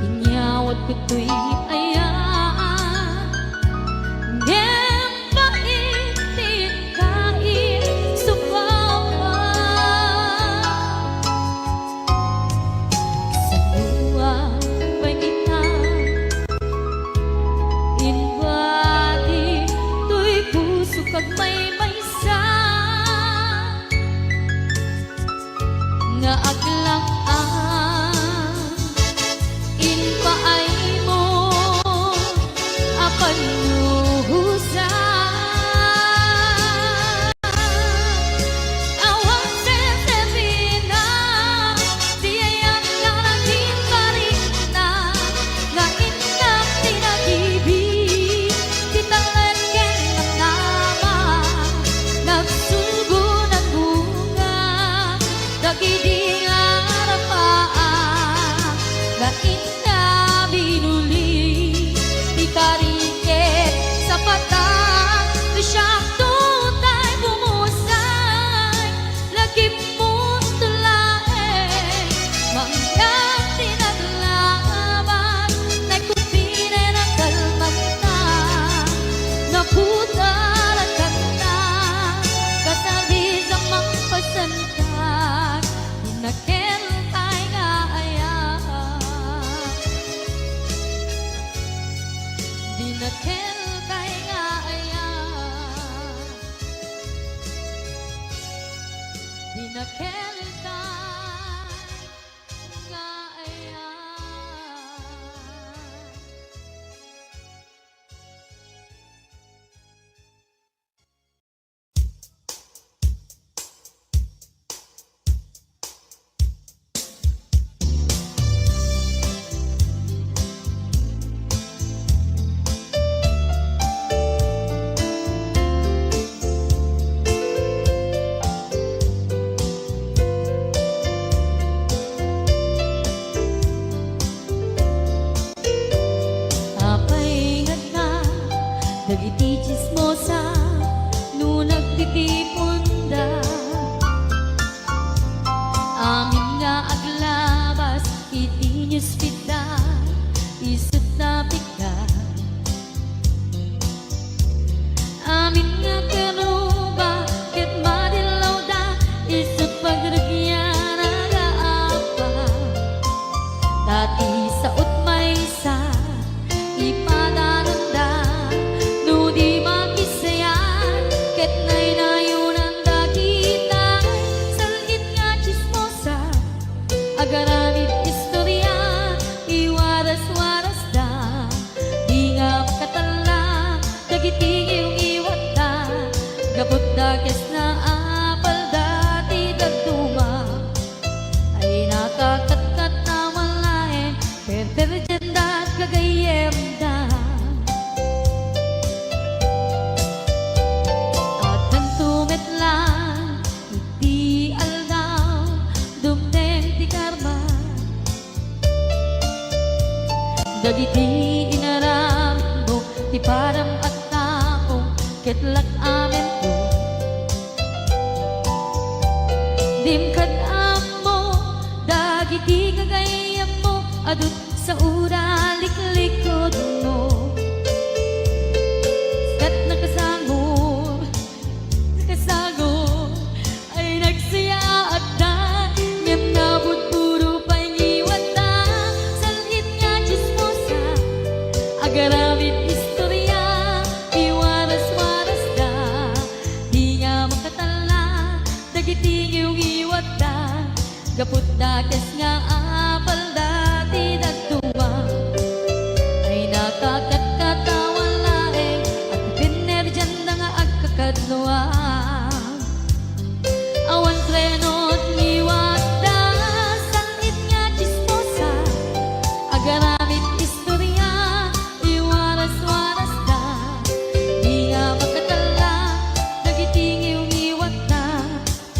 Inyawat ko to'y ayaan Ngem paitin kain supawa Sa buwan ba'y kita Inwali to'y puso kag may maysa Nga aglaan Inpaay mo Apan nuhusan Awang sensemina Di ayang nga naging paring na Nga inak tinag-ibig Di talengken ng naman Nagsulbo ng bunga Dagidi nga rapaan Nga inna binuli Di kariket sa patang Siyang tutay bumusay Lagip mo't tulaeng Mangyang tinaglaban Nagkupine ng kalmanta Naputa ng kanta Kasabi sa magpasantag Inakel tayo nga ayaan Dinakel tayo nga ayaan Dinakel tayo nga ayaan Apay ingat na Dagiti chismosa No nagtitipunda Amin nga aglabas Iti newsfeed Isut na pigda Amin nga karuba Ket madilaw da Isut pagragyan Aga apa Dati dagiti inaram mo ti param at tao ketlak amen to dimkad mo dagiti gagayam mo adut sa ura liklikod mo kat nakasangod ay nagsaya at da ngem nabot puro pangiwat da salit nga chismosa agaramit istorya iwaras-waras da di nga makatala dagiti iwat da gaput da kes nga apal da di dagtuwa ay nakakatawan laeng at pinerjan da nga agkakadluwa awan trenot ngiwat da salit nga chismosa agaramit istorya iwaras-waras da di nga makatala dagiti ngiwat da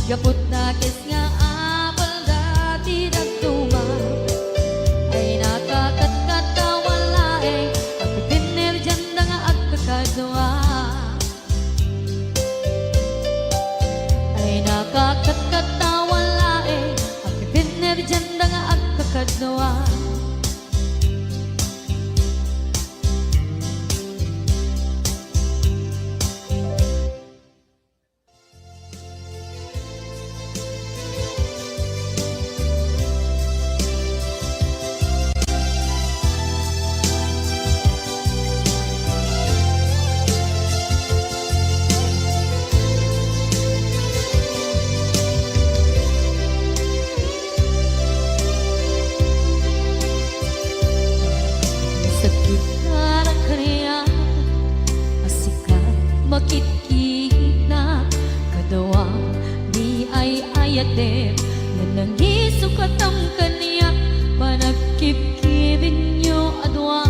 gaput da kes nga apal da di dagtuwa ay nakakatawan laeng at pinerjan da nga agkakadluwa ay nakakatawan laeng at pinerjan da nga agkakadluwa sakit na ng kanya asikat makikita kadawa di ay ayatem na nangisok at ang kanya panagkipkibin nyo adwa